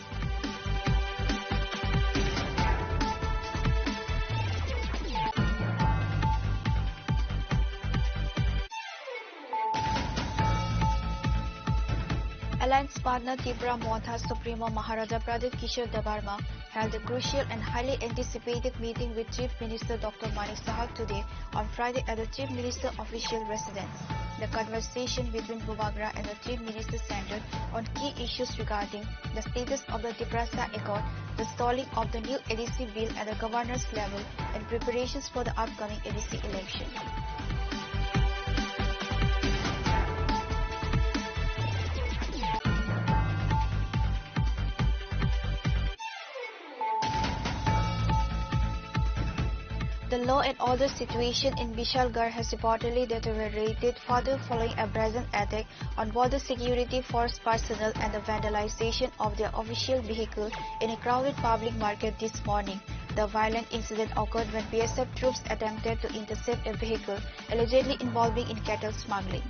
Alliance partner Tripura Motha Supremo Maharaja Pradip Kishore Debarma held a crucial and highly anticipated meeting with Chief Minister Dr. Manik Saha today on Friday at the Chief Minister official residence. The conversation between Bhubagra and the Chief Minister centered on key issues regarding the status of the Tripura Accord, the stalling of the new ADC bill at the governor's level, and preparations for the upcoming ADC election. The law and order situation in Bishalgarh has reportedly deteriorated further following a brazen attack on border security force personnel and the vandalization of their official vehicle in a crowded public market this morning. The violent incident occurred when BSF troops attempted to intercept a vehicle allegedly involving in cattle smuggling.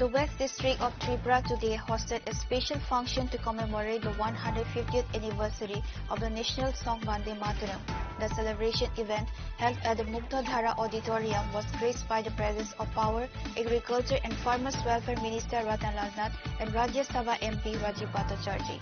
The West District of Tripura today hosted a special function to commemorate the 150th anniversary of the national song Vande Mataram. The celebration event, held at the Muktadhara Auditorium, was graced by the presence of Power, Agriculture and Farmers Welfare Minister Ratanlal Nath and Rajya Sabha MP Rajiv Bhattacharjee.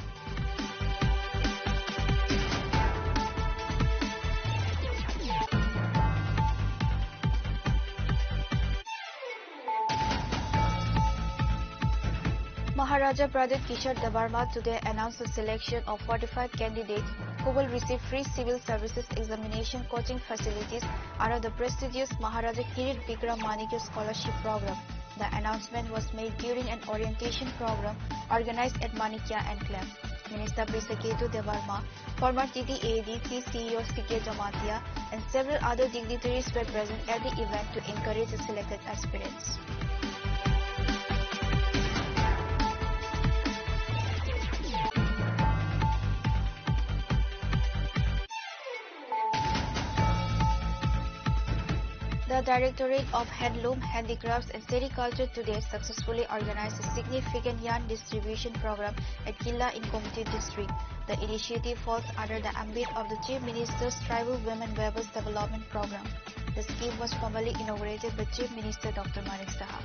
Maharaja Pradip Kishore Debarma today announced the selection of 45 candidates who will receive free civil services examination coaching facilities under the prestigious Maharaja Kirit Bikram Manikya Scholarship Program. The announcement was made during an orientation program organized at Manikya Enclave. Minister Pisaketu Debarma, former TTADC CEO C.K. Jamatia, and several other dignitaries were present at the event to encourage the selected aspirants. The Directorate of Handloom, Handicrafts and Sericulture today successfully organized a significant yarn distribution program at Killa in Komati district. The initiative falls under the ambit of the Chief Minister's Tribal Women Weavers Development Program. The scheme was formally inaugurated by Chief Minister Dr. Manik Saha.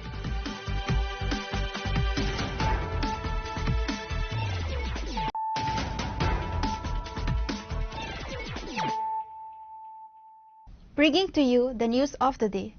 Bringing to you the news of the day.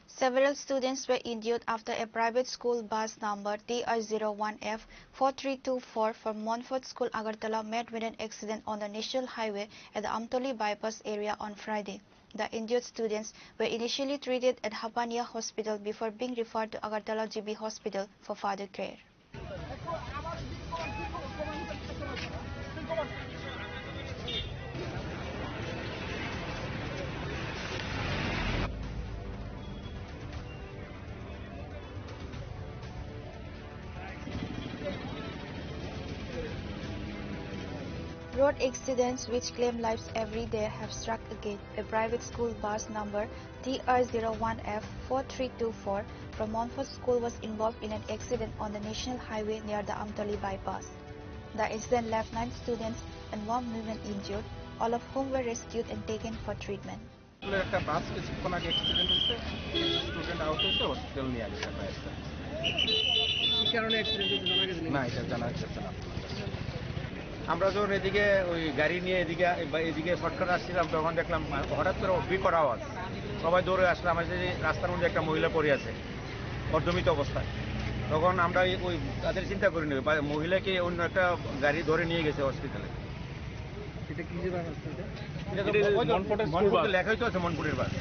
Several students were injured after a private school bus number TR01F4324 from Montfort School, Agartala met with an accident on the National Highway at the Amtoli bypass area on Friday. The injured students were initially treated at Hapania Hospital before being referred to Agartala GB Hospital for further care. Road accidents which claim lives every day have struck again. A private school bus number TR01F4324 from Montfort School was involved in an accident on the National Highway near the Amtoli bypass. The incident left 9 students and 1 woman injured, all of whom were rescued and taken for treatment. আমরা যখন এদিকে ওই গাড়ি নিয়ে এদিকে shortcut আসছিলাম তখন দেখলাম হঠাৎ করে বিকট আওয়াজ, সবাই দৌড়ে আসলাম। রাস্তার মধ্যে একটা মহিলা পড়ে আছে অর্ধমিত অবস্থায়। তখন আমরা ওই তাদের চিন্তা করিনি, মহিলাকে অন্য একটা গাড়ি ধরে নিয়ে গেছে হসপিটালে। এটা কি লেখাই তো আছে মনপুরের বাস।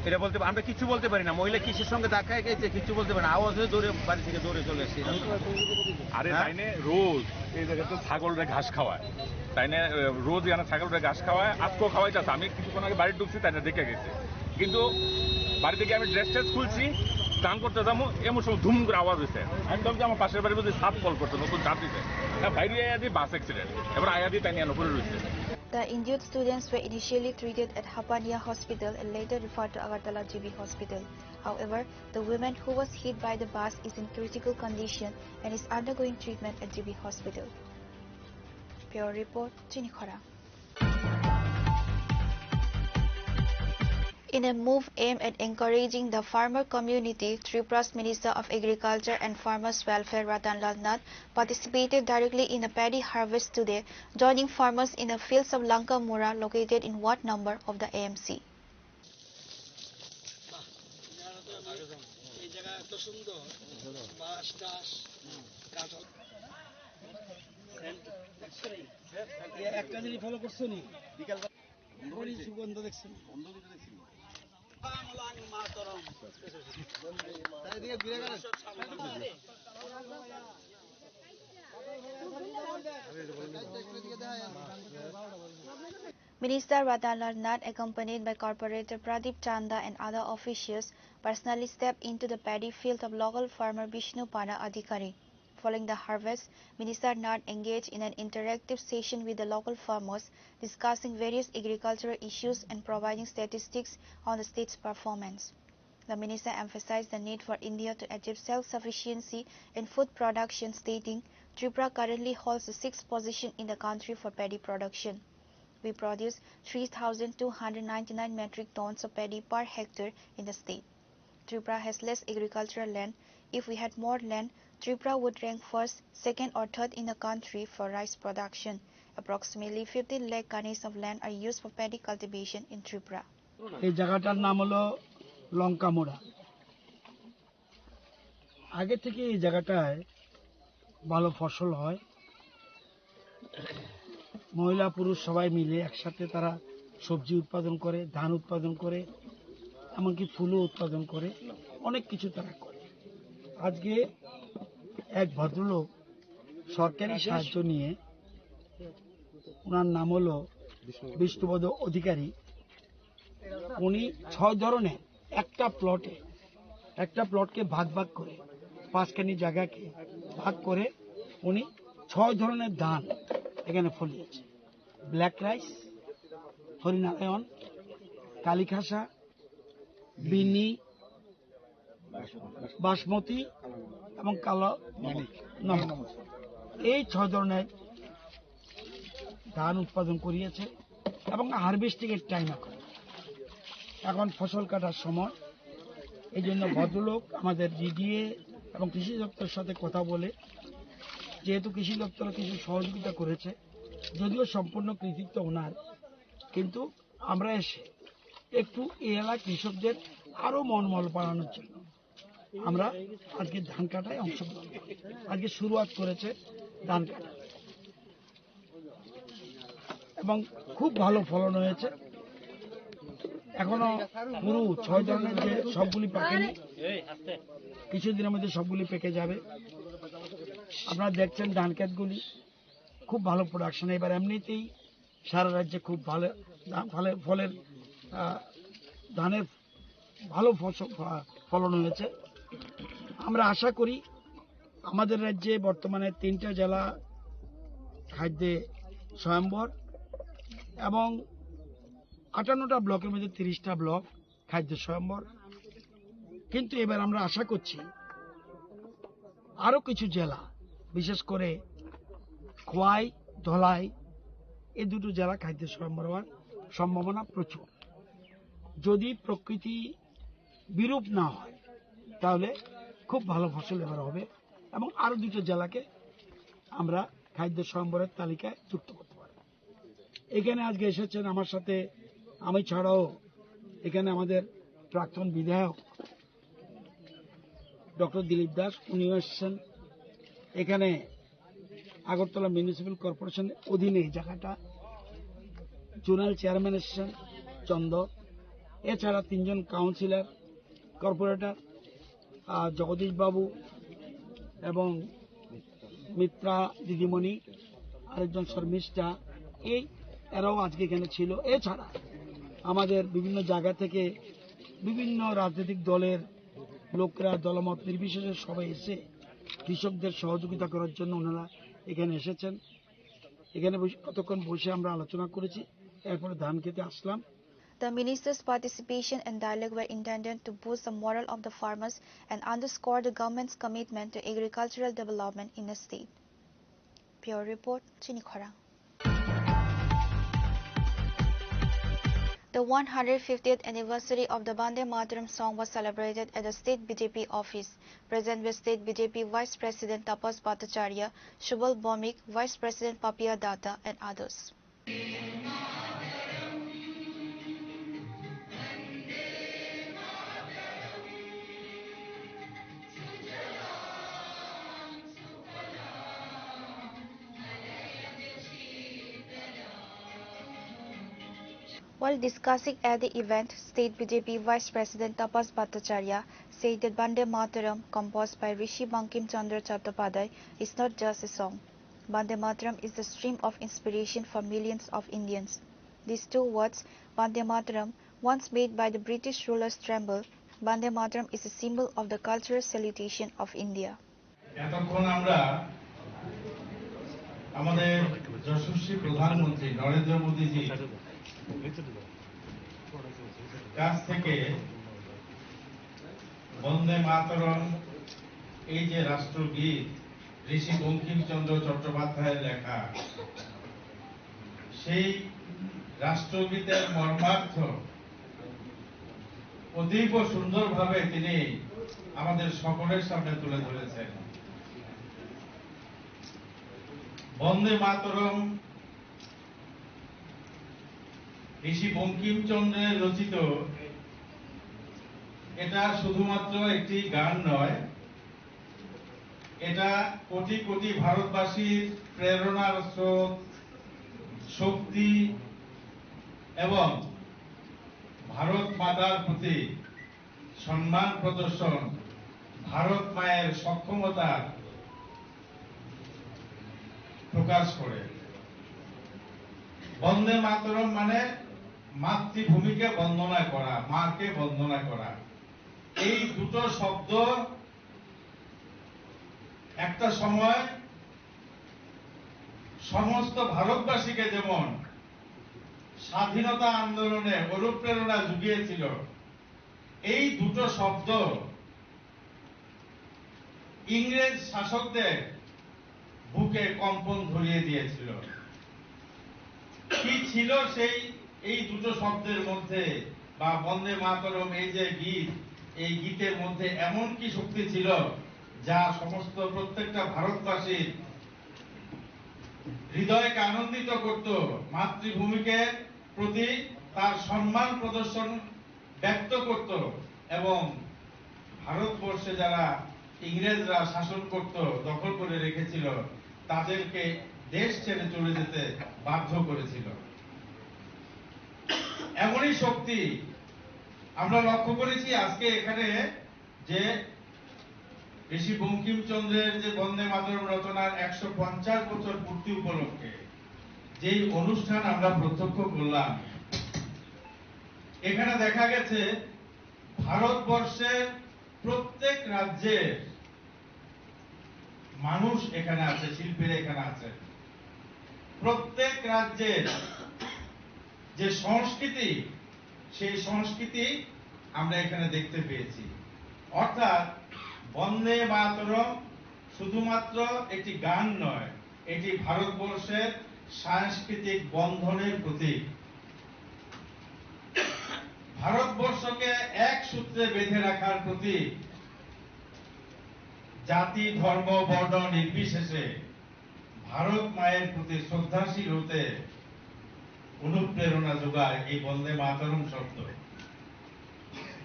এটা বলতে আমরা কিছু বলতে পারি না, মহিলা কিসের সঙ্গে ধাক্কায় গেছে কিছু বলতে পারি না, আওয়াজ হয়ে দৌড়ে বাড়ি থেকে দৌড়ে চলে এসেছি। আরে তাই না, রোজ এই জায়গাতে ছাগলরা ঘাস খাওয়ায়, তাই না রোজ এখানে ছাগলরা ঘাস খাওয়ায়, আজকেও খাওয়াইতেছে। আমি কিছুক্ষণ আগে বাড়ি ঢুকছি, তাই না দেখে গেছে, কিন্তু বাড়ি থেকে আমি ড্রেস ট্রেস খুলছি স্নান করতে যাবো, এমন সময় ধুম করে আওয়াজ হয়েছে। আমি ভাবছি আমার পাশের বাড়ির মধ্যে সাপ কল করছে, নতুন চাপ দিতে, বাইরে আয়াদি বাস অ্যাক্সিডেন্ট, এবার আয়াদি তাই নিয়ে উপরে রয়েছে। The injured students were initially treated at Hapania Hospital and later referred to Agartala GB Hospital. However, the woman who was hit by the bus is in critical condition and is undergoing treatment at GB Hospital. Pure report, Chini Khorang. In a move aimed at encouraging the farmer community, Tripura's Minister of Agriculture and Farmers Welfare Ratanlal Nath participated directly in a paddy harvest today, joining farmers in the fields of Lanka Mura located in Ward number of the AMC. সুগন্ধ দেখছেন Minister Radhanlal Nath, accompanied by Corporator Pradeep Chanda and other officials, personally stepped into the paddy field of local farmer Vishnu Pana Adhikari. Following the harvest, Minister Nath engaged in an interactive session with the local farmers, discussing various agricultural issues and providing statistics on the state's performance. The minister emphasized the need for India to achieve self-sufficiency in food production, stating, Tripura currently holds the 6th position in the country for paddy production. We produce 3,299 metric tons of paddy per hectare in the state. Tripura has less agricultural land. If we had more land, Tripura would rank first, second or third in the country for rice production. Approximately 15 lakh kanis of land are used for paddy cultivation in Tripura. এই জায়গাটার নাম হলো লঙ্কামোড়া। আগে থেকে এই জায়গাটায় ভালো ফসল হয়। মহিলা পুরুষ সবাই মিলে একসাথে তারা সবজি উৎপাদন করে, ধান উৎপাদন করে, এমনকি ফুলও উৎপাদন করে, অনেক কিছু তারা করে। আজকে এক ভদ্রলোক সরকারি সাহায্য নিয়ে, ওনার নাম হলো বিষ্ণুপদ অধিকারী, উনি 6 ধরনের একটা প্লটকে ভাগ ভাগ করে 5খানি জায়গাকে ভাগ করে উনি 6 ধরনের ধান এখানে ফলিয়েছে। ব্ল্যাক রাইস, হরিনারায়ণ, কালীখাসা, বিনি, বাসমতি এবং কালো নমক, এই 6 ধরনের ধান উৎপাদন করিয়েছে এবং হারভেস্টিং এর টাইম এখন ফসল কাটার সময়। এই জন্য ভদ্রলোক আমাদের ডিডিএ এবং কৃষি দপ্তরের সাথে কথা বলে, যেহেতু কৃষি দপ্তর কিছু সহযোগিতা করেছে, যদিও সম্পূর্ণ কৃতিত্ব ওনার, কিন্তু আমরা এসে একটু এই এলাকার কৃষকদের আরো মনমল বাড়ানোর জন্য আমরা আজকে ধান কাটায় অংশগ্রহণ করি। আজকে শুরুয়াত করেছে ধান কাটা এবং খুব ভালো ফলন হয়েছে। এখনো পুরো 6 ধরনের যে সবগুলি পাকেনি, কিছুদিনের মধ্যে সবগুলি পেকে যাবে। আপনারা দেখছেন ধান ক্ষেতগুলি খুব ভালো প্রোডাকশন। এবার এমনিতেই সারা রাজ্যে খুব ভালো ফলের ধানের ভালো ফলন হয়েছে। আমরা আশা করি আমাদের রাজ্যে বর্তমানে 3টা জেলা খাদ্যে স্বয়ম্বর এবং 58টা ব্লকের মধ্যে 30টা ব্লক খাদ্য স্বয়ম্বর। কিন্তু এবার আমরা আশা করছি আরো কিছু জেলা, বিশেষ করে খোয়াই, ধলাই, এই দুটো জেলা খাদ্য স্বয়ম্বর হওয়ার সম্ভাবনা প্রচুর। যদি প্রকৃতি বিরূপ না হয় তাহলে খুব ভালো ফসল এবার হবে এবং আরো 2টো জেলাকে আমরা খাদ্য স্বয়ম্বরের তালিকায় যুক্ত করতে পারব। এখানে আজকে এসেছেন আমার সাথে, আমি ছাড়াও এখানে আমাদের প্রাক্তন বিধায়ক ডক্টর দিলীপ দাস, উনিও এসেছেন। এখানে আগরতলা মিউনিসিপ্যাল কর্পোরেশনের অধীনে এই জায়গাটা জোনাল চেয়ারম্যান এসেছেন চন্দ, এছাড়া 3 জন কাউন্সিলর, কর্পোরেটর জগদীশ বাবু এবং মিত্রা দিদিমণি, আরেকজন শর্মিষ্ঠা, এরাও আজকে এখানে ছিল। এছাড়া আমাদের বিভিন্ন জায়গা থেকে বিভিন্ন রাজনৈতিক দলের লোকরা দলমত নির্বিশেষে সবাই এসে কৃষকদের সহযোগিতা করার জন্য ওনারা এখানে এসেছেন। এখানে কতক্ষণ বসে আমরা আলোচনা করেছি, এরপরে ধান খেতে আসলাম। The minister's participation and dialogue were intended to boost the morale of the farmers and underscore the government's commitment to agricultural development in the state. Pure report, Chini Khorang. The 150th anniversary of the Vande Mataram song was celebrated at the State BJP office. Present were State BJP Vice President Tapas Bhattacharya, Shubal Bhomik, Vice President Papiya Datta and others. While discussing at the event, State BJP Vice President Tapas Bhattacharya said that Bande Mataram, composed by Rishi Bankim Chandra Chattopadhyay, is not just a song. Bande Mataram is the stream of inspiration for millions of Indians. These two words, Bande Mataram, once made by the British rulers, tremble. Bande Mataram is a symbol of the cultural salutation of India. এতক্ষণ আমরা আমাদের যশস্বী প্রধানমন্ত্রী নরেন্দ্র মোদীজি কাছ থেকে বন্দে মাতরম এই যে রাষ্ট্রগীত ঋষি বঙ্কিমচন্দ্র চট্টোপাধ্যায়ের লেখা সেই রাষ্ট্রগীতের মর্মার্থ অতীব সুন্দরভাবে তিনি আমাদের সকলের সামনে তুলে ধরেছেন। বন্দে মাতরম ঋষি বঙ্কিমচন্দ্রের রচিত, এটা শুধুমাত্র একটি গান নয়, এটা কোটি কোটি ভারতবাসীর প্রেরণার স্রোত, শক্তি এবং ভারত মাতার প্রতি সম্মান প্রদর্শন, ভারত মায়ের সক্ষমতা প্রকাশ করে। বন্দে মাতরম মানে মাতৃভূমিকে বন্দনা করা, মাকে বন্দনা করা। এই দুটো শব্দ একটা সময় সমস্ত ভারতবাসীকে যেমন স্বাধীনতা আন্দোলনে অনুপ্রেরণা জুগিয়েছিল, এই দুটো শব্দ ইংরেজ শাসকদের বুকে কম্পন ধরিয়ে দিয়েছিল। কি ছিল সেই এই দুটো শব্দের মধ্যে, বা বন্দে মাতরম এই যে গীত, এই গীতের মধ্যে এমন কি শক্তি ছিল যা সমস্ত প্রত্যেকটা ভারতবাসীর হৃদয়কে আনন্দিত করত, মাতৃভূমিকে প্রতি তার সম্মান প্রদর্শন ব্যক্ত করত, এবং ভারতবর্ষে যারা ইংরেজরা শাসন করত, দখল করে রেখেছিল, তাদেরকে দেশ ছেড়ে চলে যেতে বাধ্য করেছিল। এমনই শক্তি আমরা লক্ষ্য করেছি আজকে এখানে, যে ঋষি বঙ্কিমচন্দ্রের যে বন্দে মাতরম রচনার 150 বছর পূর্তি উপলক্ষে যেই অনুষ্ঠান আমরা প্রত্যক্ষ করলাম, এখানে দেখা গেছে ভারতবর্ষের প্রত্যেক রাজ্যের মানুষ এখানে আছে, শিল্পীরা এখানে আছে। প্রত্যেক রাজ্যের যে সংস্কৃতি, সেই সংস্কৃতি আমরা এখানে দেখতে পেয়েছি। অর্থাৎ বন্দে মাতরম শুধুমাত্র একটি গান নয়, এটি ভারতবর্ষের সাংস্কৃতিক বন্ধনের প্রতীক। ভারতবর্ষকে এক সূত্রে বেঁধে রাখার প্রতীক। জাতি, ধর্ম, বর্ণ নির্বিশেষে ভারত মায়ের প্রতি শ্রদ্ধাশীল হতে অনুপ্রেরণা যোগায় এই বন্দে মাতরম শব্দ।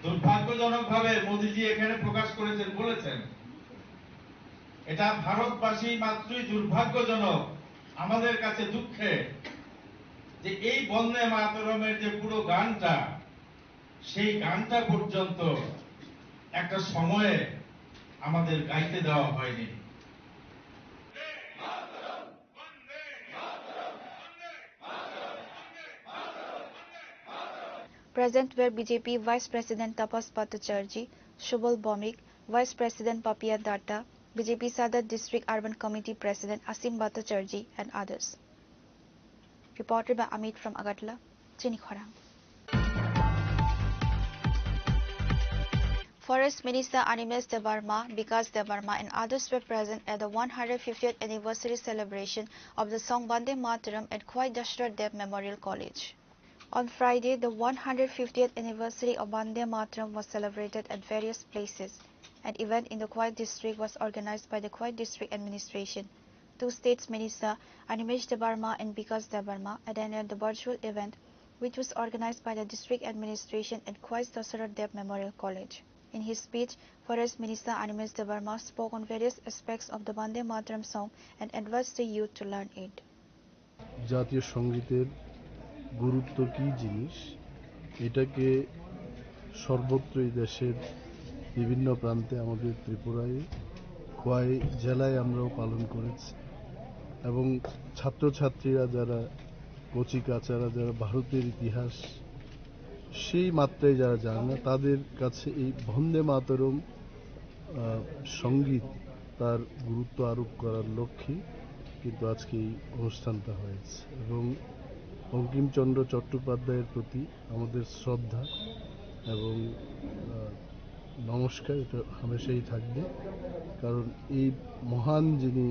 দুর্ভাগ্যজনকভাবে মোদীজি এখানে প্রকাশ করেছেন, বলেছেন এটা ভারতবাসী মাত্রই দুর্ভাগ্যজনক, আমাদের কাছে দুঃখে, যে এই বন্দে মাতরমের যে পুরো গানটা, সেই গানটা পর্যন্ত একটা সময়ে আমাদের গাইতে দেওয়া হয়নি। Present were BJP Vice President Tapas Bhattacharya, Shubal Bomik, Vice President Papiya Datta, BJP Sadar District Urban Committee President Asim Bhattacharya and others. Reported by Amit from Agartala, Chini Khorang. Forest Minister Animesh Debarma, Vikas Debarma and others were present at the 150th anniversary celebration of the song Bande Mataram at Kwai Dashrath Dev Memorial College. On Friday, the 150th anniversary of Bande Mataram was celebrated at various places. An event in the Kwai district was organized by the Kwai district administration. Two states minister, Animesh Debarma and Vikas Debarma, attended the virtual event, which was organized by the district administration at Kwai Dashrath Dev Memorial College. In his speech, Forest Minister Animesh Debarma spoke on various aspects of the Bande Mataram song and advised the youth to learn it. জাতীয় সঙ্গীতের গুরুত্ব কী জিনিস এটাকে সর্বত্রই দেশের বিভিন্ন প্রান্তে আমাদের ত্রিপুরায় খোয়াই জেলায় আমরাও পালন করেছি এবং ছাত্রছাত্রীরা যারা কচিকাচারা যারা ভারতের ইতিহাস সেই মাত্রায় যারা জানে না তাদের কাছে এই বন্দে মাতরম সঙ্গীত তার গুরুত্ব আরোপ করার লক্ষ্যে কিন্তু আজকে এই অনুষ্ঠানটা হয়েছে এবং বঙ্কিমচন্দ্র চট্টোপাধ্যায়ের প্রতি আমাদের শ্রদ্ধা এবং নমস্কার এটা হামেশাই থাকবে কারণ এই মহান যিনি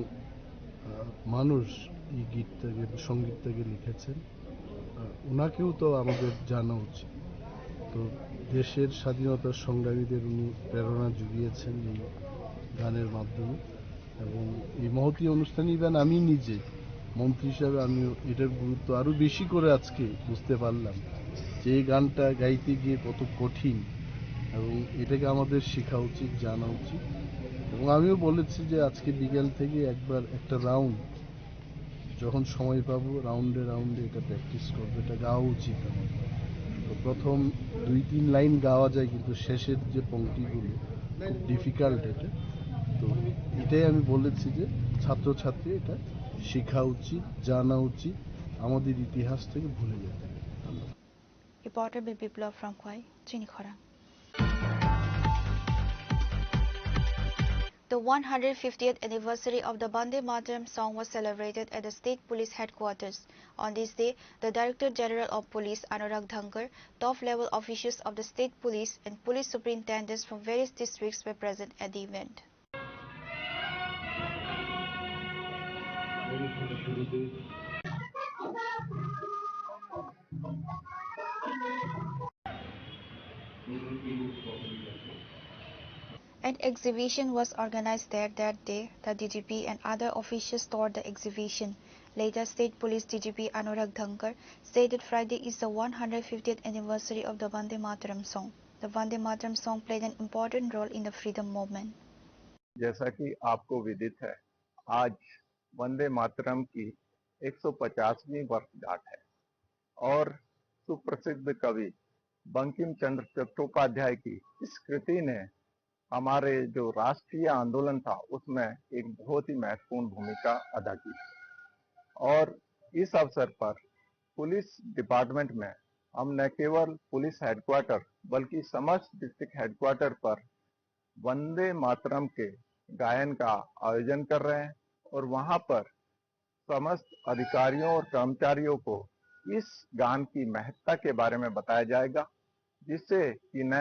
মানুষ এই গীতটাকে সঙ্গীতটাকে লিখেছেন ওনাকেও তো আমাদের জানা উচিত তো দেশের স্বাধীনতার সংগ্রামীদের উনি প্রেরণা জুগিয়েছেন এই গানের মাধ্যমে এবং এই মহতী অনুষ্ঠানে ইভেন আমি নিজে মন্ত্রী হিসাবে আমিও এটার গুরুত্ব আরও বেশি করে আজকে বুঝতে পারলাম যে এই গানটা গাইতে গিয়ে কত কঠিন এবং এটাকে আমাদের শেখা উচিত জানা উচিত এবং আমিও বলেছি যে আজকে বিকেল থেকে একবার একটা রাউন্ড যখন সময় পাবো রাউন্ডে রাউন্ডে এটা প্র্যাকটিস করবো এটা গাওয়া উচিত আমার তো প্রথম 2-3 লাইন গাওয়া যায় কিন্তু শেষের যে পংক্তিগুলো খুব ডিফিকাল্ট এটা তো এটাই আমি বলেছি যে ছাত্রছাত্রী এটা শেখা উচিত জানা উচিত আমাদের ইতিহাস থেকে ভুলে যেতে হবে Reporter Biplov from Khwai, Chini Khorang. The 150th anniversary of the Vande Mataram song was celebrated at the State Police Headquarters. On this day, the Director General of Police, Anurag Dhankar, top-level officials of the State Police and police superintendents from various districts were present at the event. An exhibition was organized there that day. The DGP and other officials toured the exhibition. Later, State Police DGP Anurag Dhankar said that Friday is the 150th anniversary of the Vande Mataram song. The Vande Mataram song played an important role in the freedom movement. जैसा कि आपको विदित है, आज वंदे मातरम की 150वीं वर्षगांठ है और सुप्रसिद्ध कवि बंकिम चंद्र चट्टोपाध्याय की इस कृति ने हमारे जो राष्ट्रीय आंदोलन था उसमें एक बहुत ही महत्वपूर्ण भूमिका अदा की और इस अवसर पर पुलिस डिपार्टमेंट में हम न केवल पुलिस हेडक्वार्टर बल्कि समस्त डिस्ट्रिक्ट हेडक्वार्टर पर वंदे मातरम के गायन का आयोजन कर रहे हैं और वहां पर समस्त अधिकारियों और कर्मचारियों को इस गान की महत्ता के बारे में बताया जाएगा जिससे कि न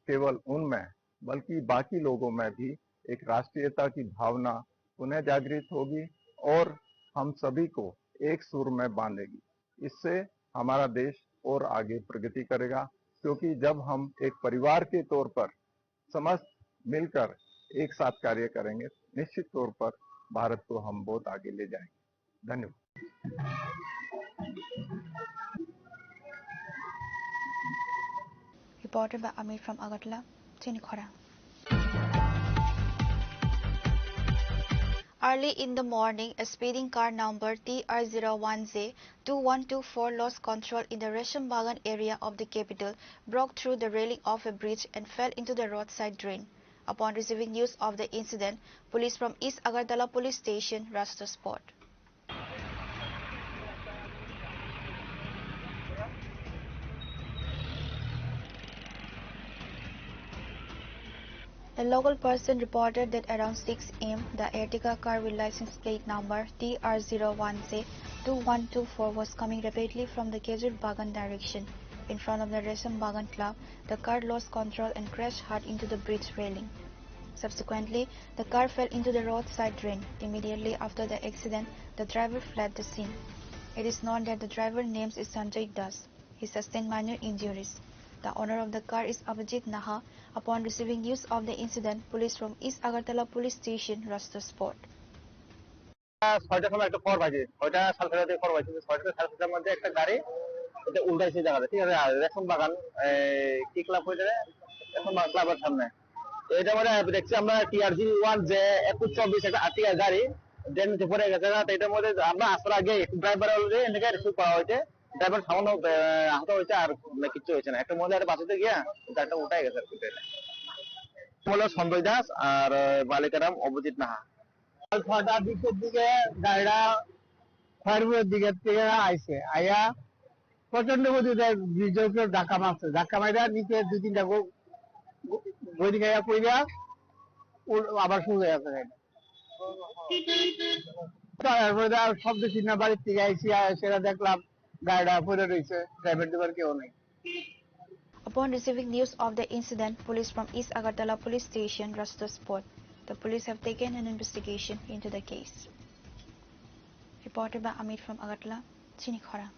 केवल उनमें बल्कि बाकी लोगों में भी एक राष्ट्रीयता की भावना पुनः जागृत होगी और हम सभी को एक सुर में बांधेगी। इससे हमारा देश और आगे प्रगति करेगा क्योंकि जब हम एक परिवार के तौर पर समस्त मिलकर एक साथ कार्य करेंगे निश्चित तौर पर भारत को हम बहुत आगे ले जाएंगे। धन्यवाद। Reported by Amir from Agartala, Chini Khorang. Early in the morning, a speeding car number TR01Z2124 lost control in the Reshambagan area of the capital, broke through the railing of a bridge and fell into the roadside drain. Upon receiving news of the incident, police from East Agartala police station rushed the spot. A local person reported that around 6 am, the Ertiga car with license plate number TR01Z2124 was coming rapidly from the Kejur Bagan direction. In front of the Resham Bagan club, the car lost control and crashed hard into the bridge railing. Subsequently, the car fell into the roadside drain. Immediately after the accident, the driver fled the scene. It is known that the driver's name is Sanjay Das. He sustained minor injuries. The owner of the car is Abhijit Naha. Upon receiving news of the incident, police from East Agartala police station rushed the spot. ছয়টার সময় একটা খবর পাইছি, ছয়টা সালখাতে খবর পাইছি, ছয়টা সালখাতের মধ্যে একটা গাড়ি এটা উল্টাইছে জায়গাটা, ঠিক আছে, রেশম বাগান কি ক্লাব হয়ে যায়, রেশম বাগান ক্লাবের সামনে। এটা মানে দেখছি আমরা TRG1Z2124 একটা আটিয়া গাড়ি ড্রেন নিচে পড়ে গেছে না, এটার মধ্যে আমরা আসার আগে ড্রাইভার অলরেডি এটাকে রিসিভ করা হয়েছে ড্রাইভার সামান্য আহত হয়েছে আর কিছু হয়েছে না। একটা মহিলা বাঁচাতে গিয়া গাড়িটা উঠাই গেছে আর কি। হলো সঞ্জয় দাস আর মালিকের নাম অভিজিৎ নাহা। 6টার দিকে গাড়িটা খয়েরপুরের দিকের থেকে আইছে, আইয়া প্রচন্ড গতিতে ব্রিজের উপর ধাক্কা মারছে, ধাক্কা মাইরা নিচে 2-3টা বই গাইয়া পইরা আবার শুরু হয়ে গেছে গাড়িটা। শব্দ চিহ্ন বাড়ির থেকে আইসি, সেটা দেখলাম গাড়িটা পড়ে রয়েছে, ড্রাইভার কেউ নেই। Upon receiving news of the incident, police from East Agartala police station rushed to the spot. The police have taken an investigation into the case. Reported by Amit from Agartala, Chini Khorang.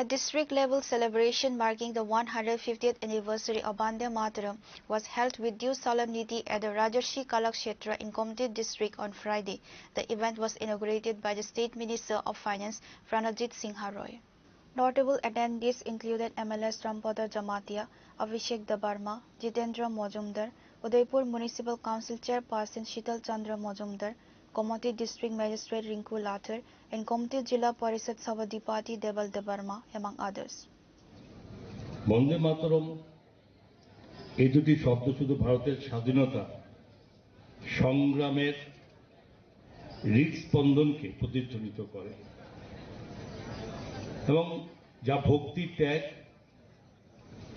A district-level celebration marking the 150th anniversary of Vande Mataram was held with due solemnity at the Rajarshi Kalakshetra in Komti district on Friday. The event was inaugurated by the State Minister of Finance, Pranajit Singha Roy. Notable attendees included MLS Rampada Jamatia, Abhishek Dabarma, Jitendra Mojumdar, Udaipur Municipal Council Chairperson Shital Chandra Mojumdar, Komati District Magistrate Rinku Lathar, and Komati Jilla Parishad Sabadipati Deval Debarma, among others. বন্দে মাতরম এই দুটি শব্দ শুধু ভারতের স্বাধীনতা সংগ্রামের হৃদস্পন্দনকে প্রতিধ্বনিত করে এবং যা ভক্তি, ত্যাগ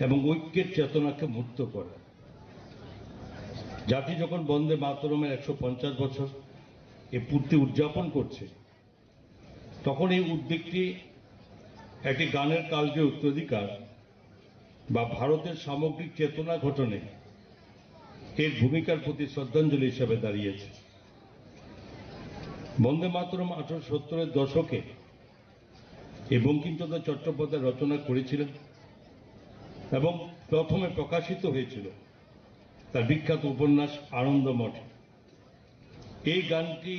এবং ঐক্যের চেতনাকে মুক্ত করে। জাতি যখন বন্দে মাতরমের 150 বছর এই পূর্তি উদযাপন করছে, তখন এই উদ্যোগটি একটি গানের কালজয়ী উত্তরাধিকার বা ভারতের সামগ্রিক চেতনা ঘটনে এর ভূমিকার প্রতি শ্রদ্ধাঞ্জলি হিসেবে দাঁড়িয়েছে। বন্দে মাতরম 1870-এর দশকে এই বঙ্কিমচন্দ্র চট্টোপাধ্যায় রচনা করেছিলেন এবং প্রথমে প্রকাশিত হয়েছিল তার বিখ্যাত উপন্যাস আনন্দমঠে। এই গানটি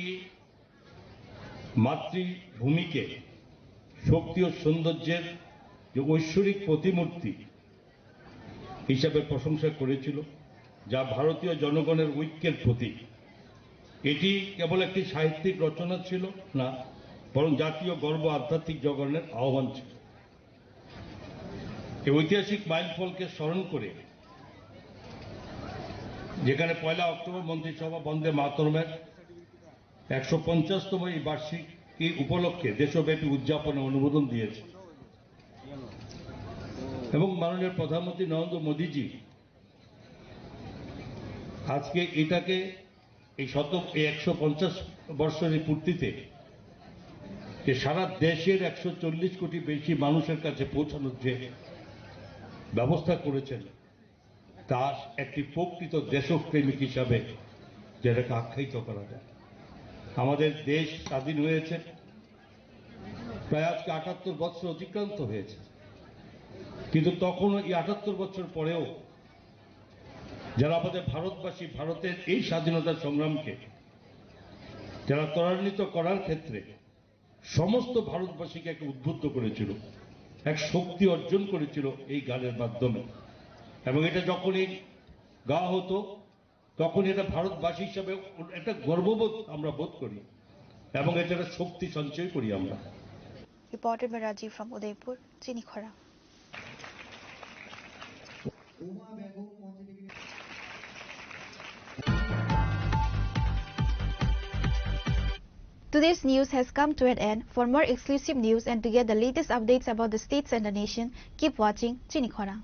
মাতৃভূমিকে শক্তি ও সৌন্দর্যের যে ঐশ্বরিক প্রতিমূর্তি হিসাবে প্রশংসা করেছিল, যা ভারতীয় জনগণের ঐক্যের প্রতীক। এটি কেবল একটি সাহিত্যিক রচনা ছিল না, বরং জাতীয় গর্ব, আধ্যাত্মিক জগনের আহ্বান ছিল। এই ঐতিহাসিক মাইলফলকে স্মরণ করে, যেখানে 1 অক্টোবর মন্ত্রিসভা বন্দে মাতরমের 150তম এই বার্ষিকী উপলক্ষে দেশব্যাপী উদযাপনে অনুমোদন দিয়েছে এবং মাননীয় প্রধানমন্ত্রী নরেন্দ্র মোদীজি আজকে এটাকে এই 150 বর্ষের পূর্তিতে যে সারা দেশের 140 কোটি বেশি মানুষের কাছে পৌঁছানোর যে ব্যবস্থা করেছেন, তা একটি প্রকৃত দেশপ্রেমিক হিসাবে যেটাকে আখ্যায়িত করা যায়। আমাদের দেশ স্বাধীন হয়েছে প্রায় আজকে 78 বছর অতিক্রান্ত হয়েছে, কিন্তু তখনও এই 78 বছর পরেও যারা আমাদের ভারতবাসী, ভারতের এই স্বাধীনতা সংগ্রামকে যারা ত্বরান্বিত করার ক্ষেত্রে সমস্ত ভারতবাসীকে এক উদ্বুদ্ধ করেছিল, এক শক্তি অর্জন করেছিল এই গানের মাধ্যমে। এবং এটা যখনই গাওয়া হতো, তখন এটা ভারতবাসী হিসাবে একটা গর্ববোধ আমরা বোধ করি এবং এটা একটা শক্তি সঞ্চয় করি আমরা। Reported by Rajiv from Udaipur, Chini Khorang. Today's news has come to an end. For more exclusive news and to get the latest updates about the states and the nation, keep watching Chini Khorang.